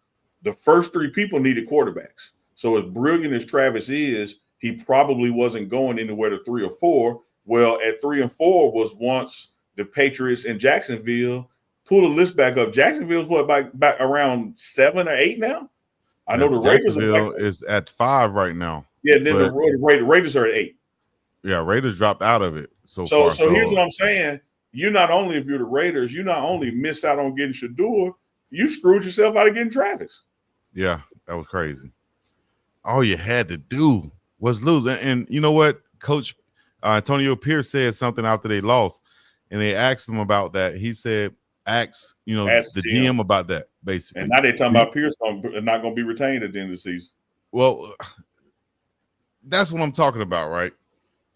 the first 3 people needed quarterbacks. So as brilliant as Travis is, he probably wasn't going anywhere to 3 or 4. Well, at 3 and 4 was once the Patriots and Jacksonville. Pull the list back up. Jacksonville's back around 7 or 8 now? I know the Raiders is at 5 right now. Yeah, then the Raiders are at 8. Yeah, Raiders dropped out of it so far. So here's what I'm saying. You not only, if you're the Raiders, you not only miss out on getting Shedeur, you screwed yourself out of getting Travis. Yeah, that was crazy. All you had to do was lose. And you know what? Coach Antonio Pierce said something after they lost, and they asked him about that. He said, ask the GM about that, basically. And now they're talking about Pierce not going to be retained at the end of the season. Well, that's what I'm talking about, right?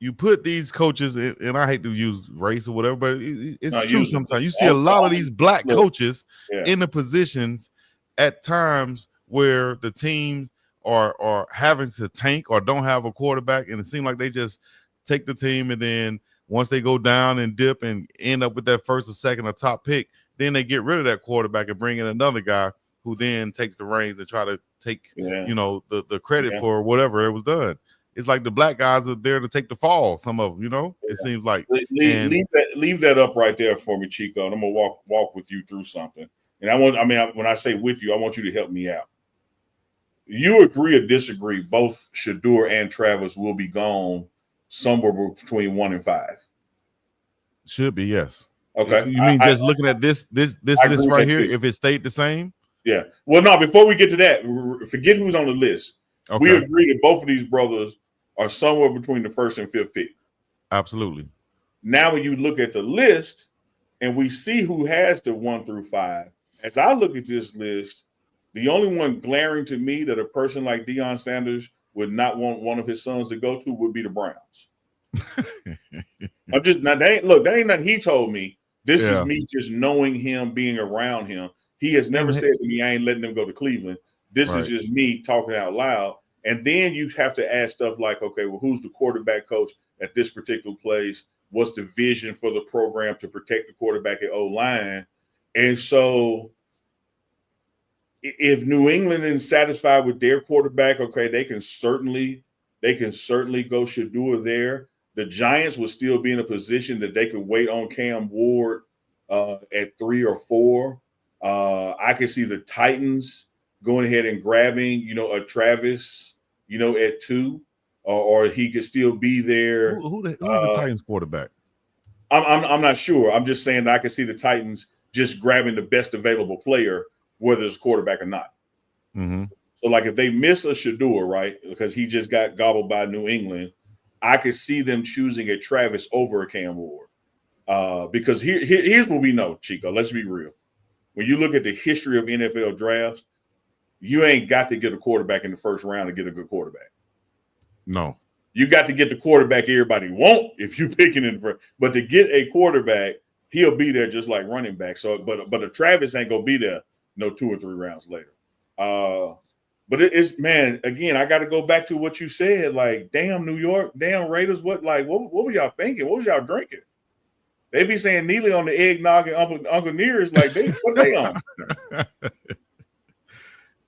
You put these coaches, and I hate to use race or whatever, but it's true sometimes. You see a lot of these black coaches in the positions at times where the teams are having to tank or don't have a quarterback, and it seems like they just take the team, and then once they go down and dip and end up with that first or second or top pick, then they get rid of that quarterback and bring in another guy who then takes the reins and try to take the credit for whatever it was done. It's like the black guys are there to take the fall. Some of them, it seems like. Leave that up right there for me, Chico. And I'm gonna walk with you through something. And when I say with you, I want you to help me out. You agree or disagree? Both Shedeur and Travis will be gone somewhere between 1 and 5. Should be, yes. Okay. You mean looking at this list right here? If it stayed the same? Yeah. Well, no. Before we get to that, forget who's on the list. Okay. We agree that both of these brothers are somewhere between the 1st and 5th pick. Absolutely. Now, when you look at the list and we see who has the 1 through 5, as I look at this list, the only one glaring to me that a person like Deion Sanders would not want one of his sons to go to would be the Browns. That ain't nothing he told me. This is me just knowing him, being around him. He has never said to me, I ain't letting them go to Cleveland. This is just me talking out loud. And then you have to ask stuff like, okay, well, who's the quarterback coach at this particular place? What's the vision for the program to protect the quarterback at O-line? And so if New England is satisfied with their quarterback, okay, they can certainly go Shedeur there. The Giants would still be in a position that they could wait on Cam Ward at 3 or 4. I can see the Titans going ahead and grabbing, a Travis, at 2, or he could still be there. Who's the Titans quarterback? I'm not sure. I'm just saying that I can see the Titans just grabbing the best available player, whether it's quarterback or not. Mm-hmm. So, like, if they miss a Shedeur, right, because he just got gobbled by New England, I could see them choosing a Travis over a Cam Ward. Because here's what we know, Chico. Let's be real. When you look at the history of NFL drafts, you ain't got to get a quarterback in the first round to get a good quarterback. No. You got to get the quarterback everybody want if you picking in first. But to get a quarterback, he'll be there just like running back. So, but a Travis ain't gonna be there 2 or 3 rounds later. But it's, man, again, I got to go back to what you said. Like, damn, New York, damn Raiders. What were y'all thinking? What was y'all drinking? They be saying Neely on the eggnog and Uncle Nearest, like, what they on?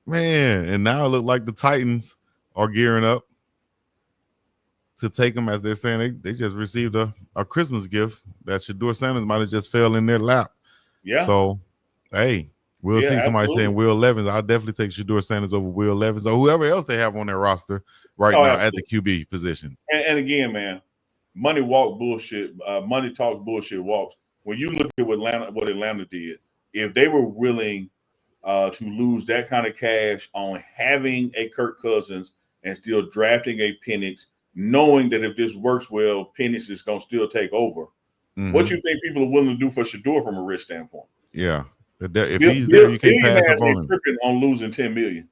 Man, and now it look like the Titans are gearing up to take them, as they're saying they just received a Christmas gift that Shedeur Sanders might have just fell in their lap. Yeah. So, hey, we'll see somebody saying Will Levis. I'll definitely take Shedeur Sanders over Will Levis or whoever else they have on their roster now at the QB position. And again, man, money walk bullshit. Money talks bullshit walks. When you look at what Atlanta did, if they were willing to lose that kind of cash on having a Kirk Cousins and still drafting a Penix, knowing that if this works well, Penix is going to still take over. Mm-hmm. What you think people are willing to do for Shedeur from a risk standpoint? Yeah. If he's there, you can't pass up on him. On losing $10 million.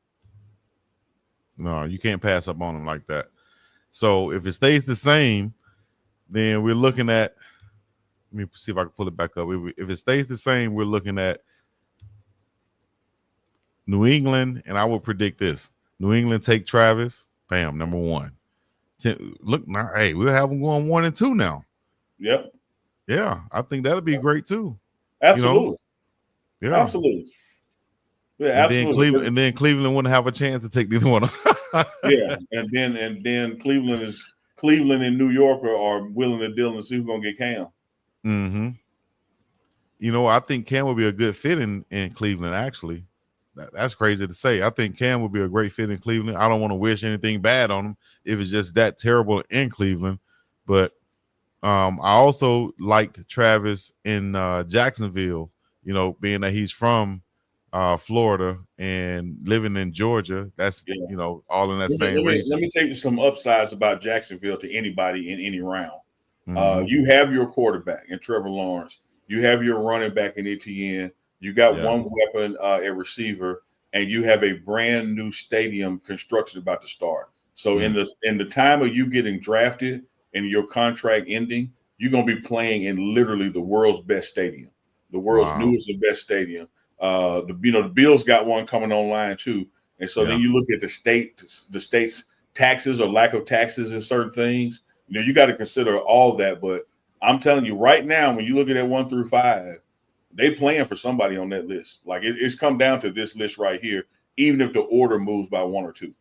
No, you can't pass up on him like that. So if it stays the same, then we're looking at. Let me see if I can pull it back up. If it stays the same, we're looking at New England, and I will predict this: New England take Travis. Bam, number 1. Look now, hey, we'll have them going 1 and 2 now. Yep. Yeah, I think that'll be great too. Absolutely. Yeah. Absolutely. Yeah, absolutely. And then Cleveland wouldn't have a chance to take neither one. Yeah, and then Cleveland and New York are willing to deal and see who's gonna get Cam. Mm-hmm. I think Cam would be a good fit in Cleveland. Actually, that's crazy to say. I think Cam would be a great fit in Cleveland. I don't want to wish anything bad on him if it's just that terrible in Cleveland, but I also liked Travis in Jacksonville. Being that he's from Florida and living in Georgia, that's all in that same region. Let me take you some upsides about Jacksonville to anybody in any round. Mm-hmm. You have your quarterback in Trevor Lawrence. You have your running back in Etienne. You got one weapon at receiver, and you have a brand new stadium construction about to start. So in the time of you getting drafted and your contract ending, you're gonna be playing in literally the world's best stadium, the world's newest and best stadium. The Bills got one coming online too, and so then you look at the state's taxes or lack of taxes in certain things. You got to consider all that. But I'm telling you right now, when you look at that 1 through 5, they playing for somebody on that list. Like it's come down to this list right here, even if the order moves by 1 or 2.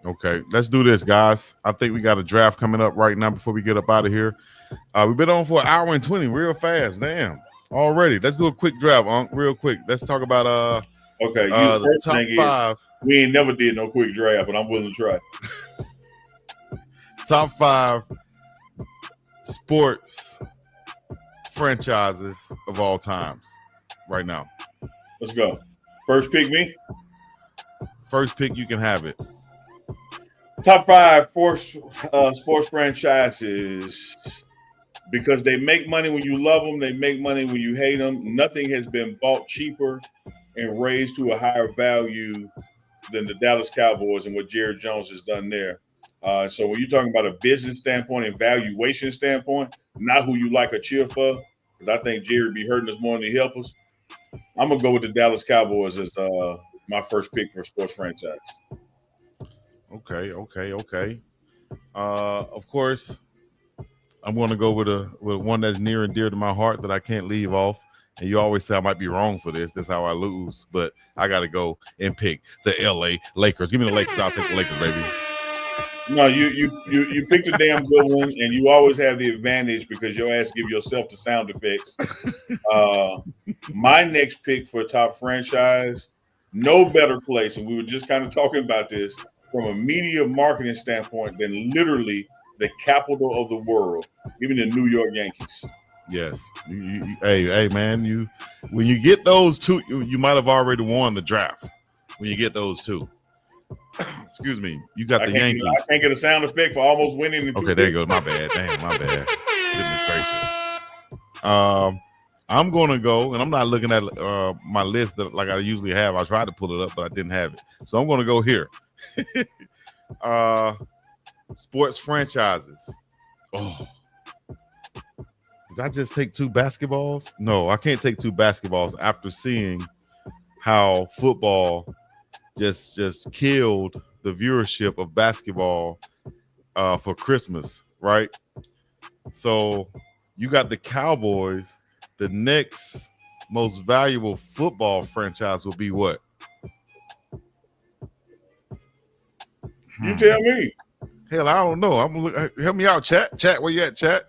Okay, let's do this, guys. I think we got a draft coming up right now before we get up out of here. We've been on for 1 hour and 20, real fast. Damn, already. Let's do a quick draft, real quick. Let's talk about the top 5. We ain't never did no quick draft, but I'm willing to try. Top 5 sports franchises of all times right now. Let's go. First pick, me. First pick, you can have it. Top 5 sports franchises, because they make money when you love them, they make money when you hate them. Nothing has been bought cheaper and raised to a higher value than the Dallas Cowboys and what Jerry Jones has done there. So when you're talking about a business standpoint and valuation standpoint, not who you like or cheer for, because I think Jerry be hurting us more than he help us, I'm going to go with the Dallas Cowboys as my first pick for sports franchise. Okay. Of course, I'm going to go with one that's near and dear to my heart that I can't leave off. And you always say I might be wrong for this. That's how I lose. But I got to go and pick the LA Lakers. Give me the Lakers. I'll take the Lakers, baby. No, you picked a damn good one, and you always have the advantage because your ass give yourself the sound effects. My next pick for top franchise, no better place, and we were just kind of talking about this from a media marketing standpoint than literally the capital of the world, even the New York Yankees. Yes. Hey, man, when you get those two, you might have already won the draft. When you get those two. Excuse me. You got the Yankees. I can't get a sound effect for almost winning the two. Okay, there you go. My bad. Damn, my bad. Goodness gracious. I'm going to go, and I'm not looking at my list like I usually have. I tried to pull it up, but I didn't have it. So I'm going to go here. Sports franchises. Oh. Did I just take 2 basketballs? No, I can't take 2 basketballs after seeing how football just killed the viewership of basketball for Christmas, right? So you got the Cowboys. The next most valuable football franchise will be what? You tell me. Hell, I don't know. I'm gonna look. Help me out, chat. Chat, where you at, chat?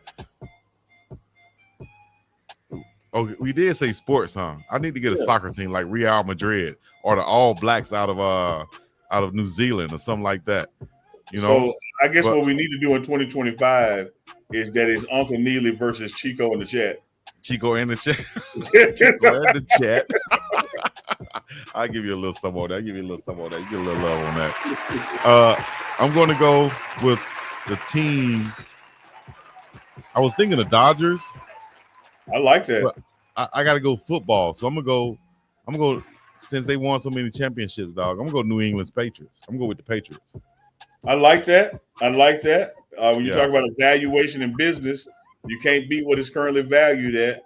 Oh, we did say sports, huh? I need to get a soccer team like Real Madrid or the All Blacks out of New Zealand or something like that. So I guess what we need to do in 2025 is that it's Uncle Neely versus Chico in the chat. Chico in the chat. Chico in the chat. I'll give you a little some on that. You get a little love on that. I'm going to go with the team. I was thinking the Dodgers. I like that. But I got to go football. So I'm going to go since they won so many championships, dog. I'm going to go New England's Patriots. I'm going to go with the Patriots. I like that. When you Yeah. talk about evaluation in business, you can't beat what it's currently valued at.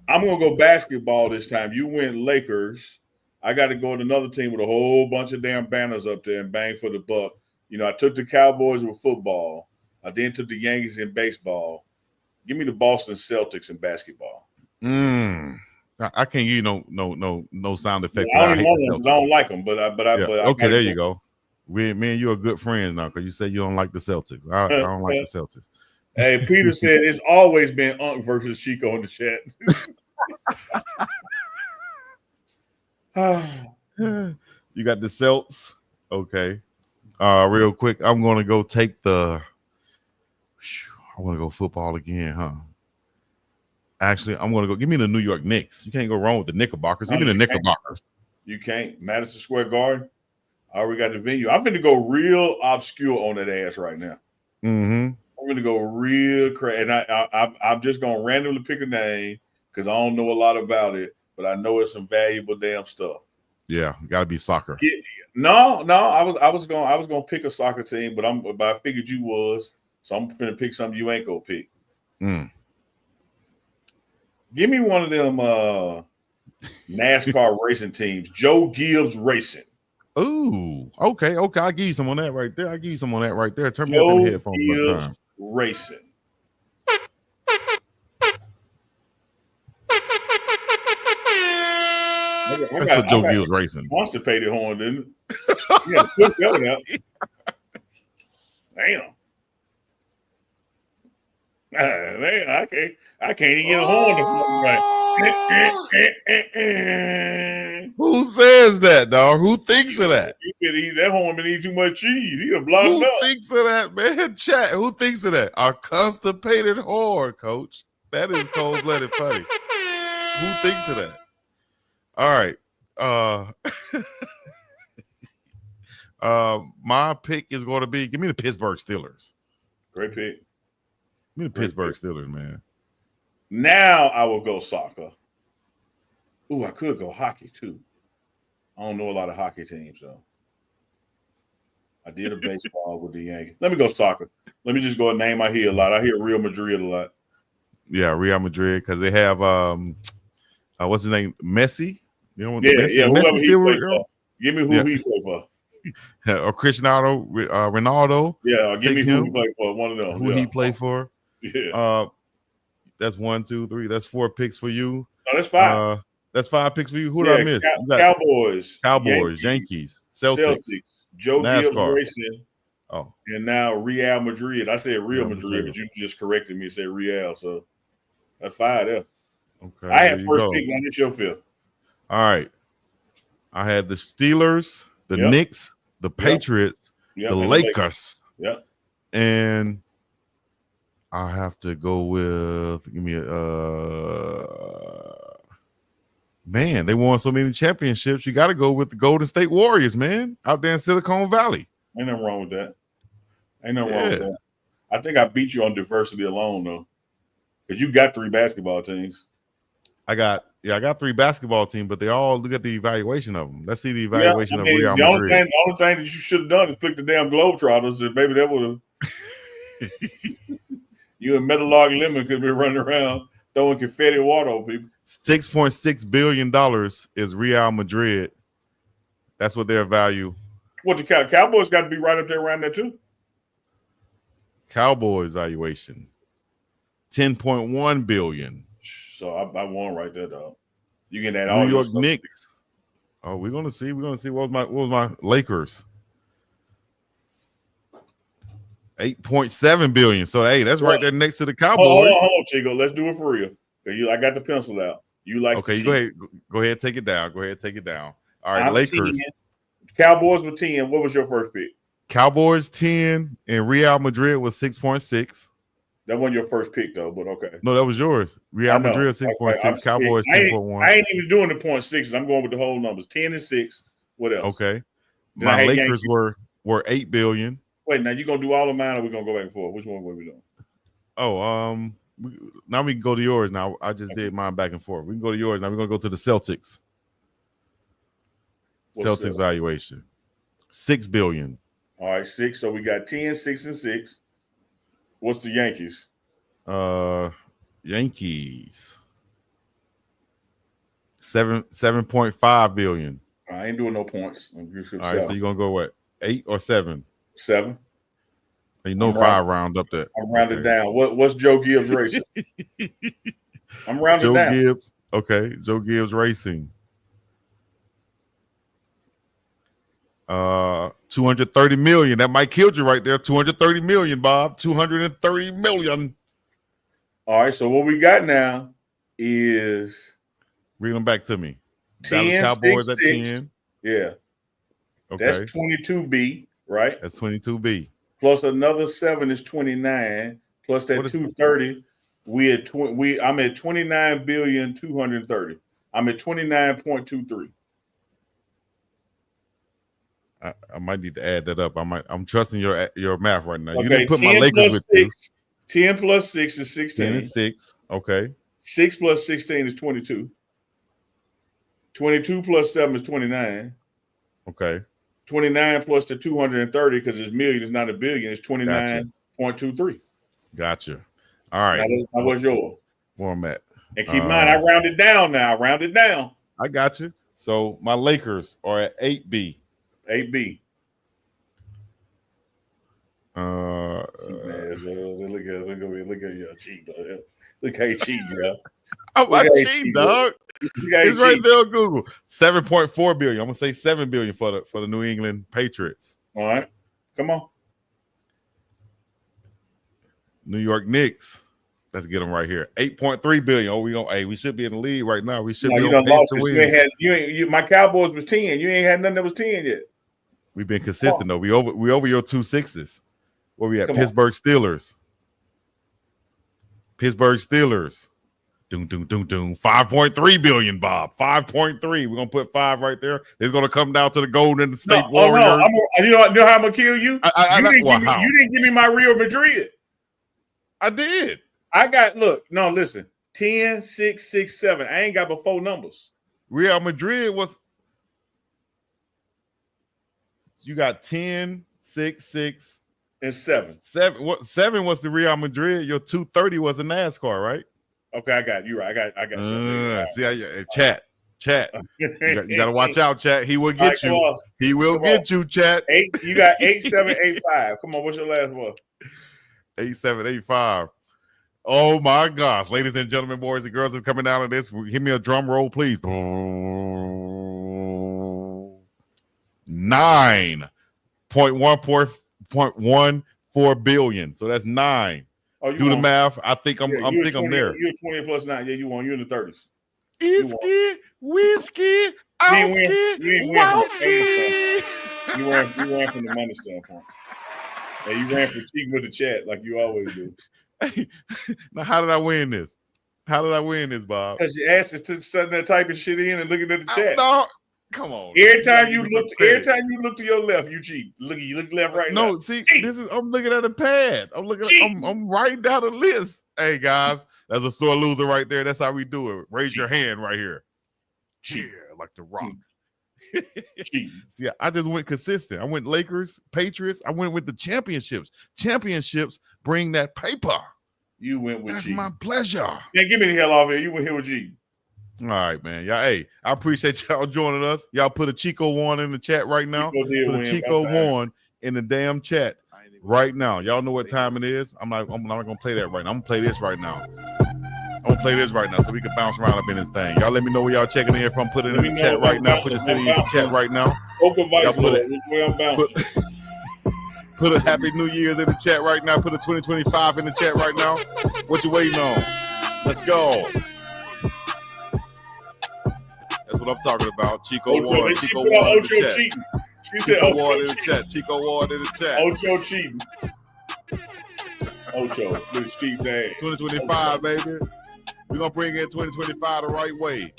I'm going to go basketball this time. You went Lakers. I got to go with another team with a whole bunch of damn banners up there and bang for the buck. You know, I took the Cowboys with football. I then took the Yankees in baseball. Give me the Boston Celtics in basketball. I can't give you no sound effect. I don't I even hate want the them because Celtics. I don't like them. But Okay, there you go. Me and you are good friends now because you said you don't like the Celtics. I don't like the Celtics. Hey, Peter said it's always been Unk versus Chico in the chat. You got the Celts. Okay. Real quick, I'm going to go take the. I want to go football again, huh? Actually, I'm going to go. Give me the New York Knicks. You can't go wrong with the Knickerbockers. Give me the Knickerbockers. You can't. Madison Square Garden. I already got the venue. I'm going to go real obscure on that ass right now. Mm-hmm. I'm going to go real crazy. And I'm just going to randomly pick a name because I don't know a lot about it, but I know it's some valuable damn stuff. Yeah, got to be soccer. Yeah, no. I was gonna pick a soccer team, but I figured you was, so I'm finna pick something you ain't gonna pick. Give me one of them NASCAR racing teams. Joe Gibbs Racing. Ooh, okay. I'll give you some on that right there. Turn me up Joe in the headphones one Gibbs time. Racing. That's for Joe Gibbs Racing. Constipated horn, didn't it? You had to push that one out. Damn. Man, I can't even get a horn right. Who says that, dog? Who thinks of that? That horn been eating too much cheese. He done blocked Who up. thinks of that, man? Chat. Who thinks of that? A constipated whore, coach. That is cold-blooded funny. Who thinks of that? All right. My pick is going to be, give me the Pittsburgh Steelers. Great pick. Give me the Pittsburgh Steelers, man. Now I will go soccer. Ooh, I could go hockey too. I don't know a lot of hockey teams though. I did a baseball with the Yankees. Let me go soccer. Let me just go and name I hear a lot. I hear Real Madrid a lot. Yeah, Real Madrid, because they have what's his name? Messi. You know, yeah, Messi, yeah. Messi Whoever still, he for. Give me who he play for. Or Cristiano Ronaldo. Yeah, give me him, who he play for. One of them. Who he play for. Yeah. That's 1, 2, 3. That's 4 picks for you. No, that's 5. That's 5 picks for you. Who did I miss? Cowboys, Yankees, Celtics, Joe NASCAR. Gibbs Racing. Oh, and now Real Madrid. I said Real Madrid, but you just corrected me and said Real. So that's 5 there. Okay. I had first pick. Now it's your fifth. All right. I had the Steelers, the Knicks, the Patriots, the Lakers. Yep. And I have to go with, give me man, they won so many championships. You got to go with the Golden State Warriors, man, out there in Silicon Valley. Ain't nothing wrong with that. Wrong with that. I think I beat you on diversity alone, though, because you got 3 basketball teams. I got 3 basketball teams, but they all look at the evaluation of them. Let's see the evaluation of Real Madrid. The only thing that you should have done is pick the damn Globetrotters, and maybe that would have. You and Metalog Lemon could be running around throwing confetti water on people. $6.6 billion is Real Madrid. That's what their value. What the Cowboys got to be right up there around that too. Cowboys valuation $10.1 billion. So I won right there, dog. You can add New all York Knicks. Oh, we're gonna see. What was my Lakers? $8.7 billion. So hey, that's right there next to the Cowboys. Hold on, Chico. Let's do it for real. I got the pencil out. You like? Okay, you go ahead. Take it down. All right, Lakers. 10. Cowboys were 10. What was your first pick? Cowboys 10 and Real Madrid was 6.6. That wasn't your first pick though, but okay. No, that was yours. Real Madrid 6.6. Cowboys 10.1. I ain't even doing the 0.6s. I'm going with the whole numbers. 10 and 6. What else? Okay. My Lakers were $8 billion. Wait, now you gonna do all of mine, or we gonna go back and forth? Which one were we doing? Oh, now we can go to yours. Now I just did mine back and forth. We can go to yours. Now we're gonna go to the Celtics. Celtics valuation $6 billion. All right, 6. So we got 10, 6, and 6. What's the Yankees? Yankees 7.5 billion. I ain't doing no points. All right, so you're gonna go what? 8 or 7? 7. You know, 5 round up there. I'm rounded down. What's Joe Gibbs Racing? I'm rounded Joe down. Gibbs. Okay, Joe Gibbs Racing. 230 million. That might kill you right there. 230 million, Bob. 230 million. All right, so what we got now is read them back to me. 10, Dallas Cowboys 6, at 6. 10. Yeah. Okay. That's 22B, right? That's 22B. Plus another 7 is 29. Plus that 230. I'm at 29,230,000,000. I'm at 29.23. I might need to add that up. I'm trusting your math right now. Okay, You didn't put my Lakers with 6, 10 plus 6 is 16. 10 and 6. Okay. 6 plus 16 is 22. 22 plus 7 is 29. Okay. 29 plus the 230, because it's million, it's not a billion, it's 29.23. Gotcha. All right. Now what's yours? Where I'm at. And keep in mind, I rounded down now. Rounded down. I got you. So my Lakers are at 8B. 8B. Man, look at your cheat. Look how you cheat, bro. I cheat, dog. It's right there on Google. 7.4 billion. I'm gonna say 7 billion for the New England Patriots. All right, come on. New York Knicks. Let's get them right here. 8.3 billion. Oh, we should be in the lead right now. We should be on pace to win. My Cowboys was 10. You ain't had nothing that was 10 yet. We've been consistent though. We over your 2 6s. Where we at? Pittsburgh Steelers. Pittsburgh Steelers. Doom. 5.3 billion, Bob. 5.3. We're gonna put 5 right there. It's gonna come down to the Golden State Warriors. No. You know how I'm gonna kill you? You didn't give me my Real Madrid. I did. I got listen. 10, 6, 6, 7. I ain't got but 4 numbers. Real Madrid was. You got 10, 6, 6, and 7. 7 was the Real Madrid. Your 230 was the NASCAR, right? Okay, I got you right. I got something. Chat. You got to watch out, chat. He will get you. He will get you, chat. You got 8785. Come on, what's your last one? 8785. Oh my gosh, ladies and gentlemen, boys and girls, is coming down to this. Give me a drum roll, please. 9.14 billion. So that's 9. Do the math. I think I'm there. You're 20 plus 9. Yeah, you won. You're in the 30s. Whiskey, You ran from the money standpoint. And you ran for cheating with the chat like you always do. Hey, now how did I win this? Bob? Because you asked us to sudden that type of shit in and looking at the chat. Come on. Every time you look to your left, you cheat. You look left, right. No, left. see, I'm looking at a pad. I'm writing down a list. Hey guys, that's a sore loser right there. That's how we do it. Raise your hand right here. Yeah, like the Rock. See, I just went consistent. I went Lakers, Patriots. I went with the championships. Championships bring that paper. You went with That's G. my pleasure. Man, get me the hell off here. You went here with G. All right, man. Y'all, hey, I appreciate y'all joining us. Y'all put a Chico 1 in the chat right now. Put a Chico 1 in the damn chat right now. Y'all know what time it is. I'm not gonna play that right now. I'm gonna play this right now. So we can bounce around up in this thing. Y'all let me know where y'all checking in from. Put it in the chat right now. Put your city in the chat right now. Put a Happy New Year's in the chat right now. Put a 2025 in the chat right now. What you waiting on? Let's go. That's what I'm talking about. Chico Ward. Chico Ward in the chat. Chico Ward in the chat. Chico Ward in the chat. Ocho cheating. Ocho, this cheap day. 2025, baby. We're going to bring in 2025 the right way.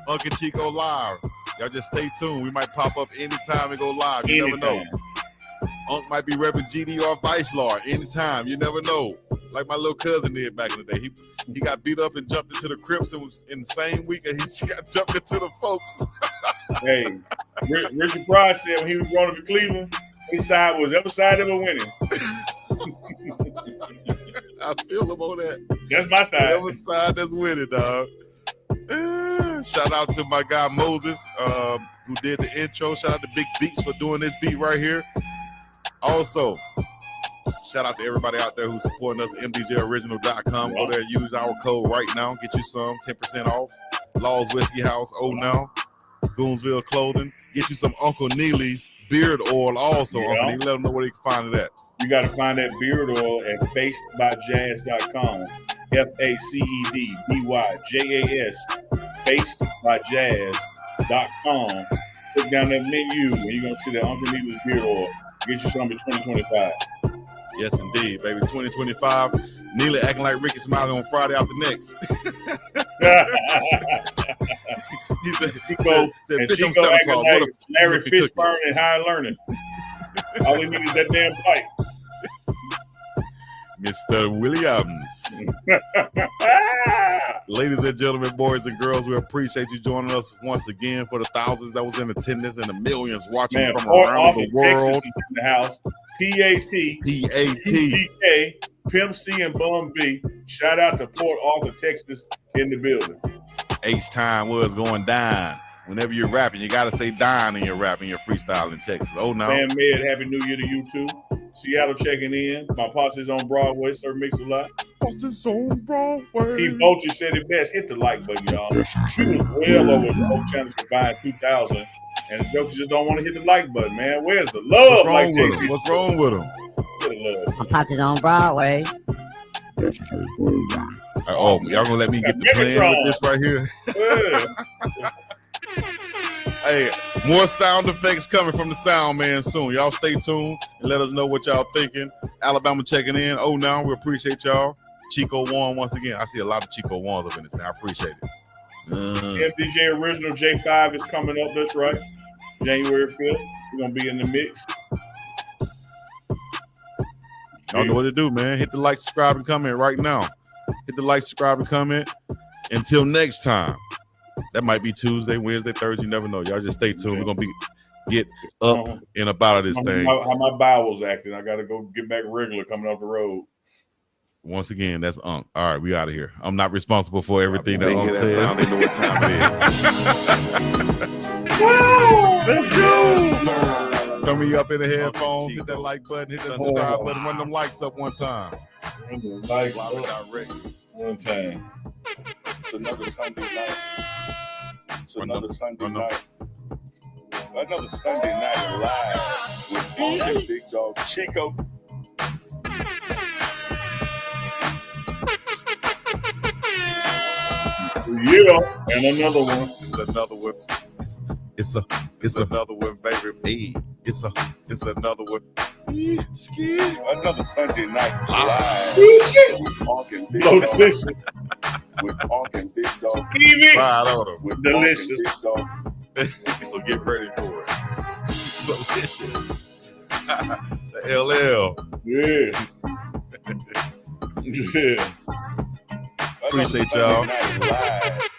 UNKandCHICO live. Y'all just stay tuned. We might pop up anytime and go live. You never know. Unk might be repping GD or Vice Lord anytime. You never know. Like my little cousin did back in the day. He got beat up and jumped into the Crips and was in the same week he got jumped into the folks. Hey, Richard Pryor said when he was growing up in Cleveland, His side was the other side of a winning. I feel him on that. That's my side. Whatever side that's winning, dog. Shout out to my guy Moses, who did the intro. Shout out to Big Beats for doing this beat right here. Also, shout out to everybody out there who's supporting us at mdjoriginal.com. Go there, use our code right now. Get you some 10% off. Law's Whiskey House, now. Boonsville Clothing. Get you some Uncle Neely's beard oil also. Uncle Neely, let them know where they can find it at. You got to find that beard oil at facedbyjazz.com. FACEDBYJAS. Facedbyjazz.com. Click down that menu and you're going to see that Uncle Neely's beard oil. Get you some in 2025. Yes, indeed, baby. 2025. Neely acting like Ricky Smiley on Friday after next. He said, bitch, I'm Santa Claus. Like Larry Fishburne and High Learning. All we need is that damn fight. Mr. Williams. Ladies and gentlemen, boys and girls, we appreciate you joining us once again for the thousands that was in attendance and the millions watching from around the world. Texas in the house. PAT, PK, Pimp C, and Bum B. Shout out to Port Arthur, Texas, in the building. H-time was going down. Whenever you're rapping, you got to say dine in your rap and your freestyle in Texas. Oh, no. Man, Med, Happy New Year to you, too. Seattle checking in. My posse's on Broadway, Sir Mix-a-Lot. Posse's on Broadway. Keith Vulture said it best. Hit the like button, y'all. She was well over both channels for buying 2,000. And the jokers just don't want to hit the like button, man. Where's the love? What's wrong with him? My posse's on Broadway. Oh, y'all gonna let me get the plan with this right here? Hey, more sound effects coming from the sound man soon. Y'all stay tuned and let us know what y'all thinking. Alabama checking in. Oh, now we appreciate y'all. Chico won once again. I see a lot of Chico wons up in this thing. I appreciate it. MDJ Original J5 is coming up. That's right. January 5th. We're gonna be in the mix. Y'all know what to do, man. Hit the like, subscribe, and comment right now. Hit the like, subscribe, and comment. Until next time. That might be Tuesday, Wednesday, Thursday. You never know. Y'all just stay tuned. We're gonna get up and about of this thing. How my bowels acting. I gotta go get back regular coming off the road. Once again, that's Unc. All right, we out of here. I'm not responsible for everything that Unc says. They know what time it is. Let's go. Coming up in the headphones. Hit that like button. Hit that subscribe button. Run them likes up one time. Like direct. One time. It's another Sunday night. It's another Sunday night. Another Sunday night live with Unc and Big Dog Chico. Yeah, and another one. It's another one. It's another one, baby. Hey, it's another one. Another Sunday night live with Unc and Big Dog. With Unc and Big Dog. Fried on them. With delicious. Big Dog. So get ready for it. Delicious. The LL. Yeah. Yeah. Appreciate y'all. Live.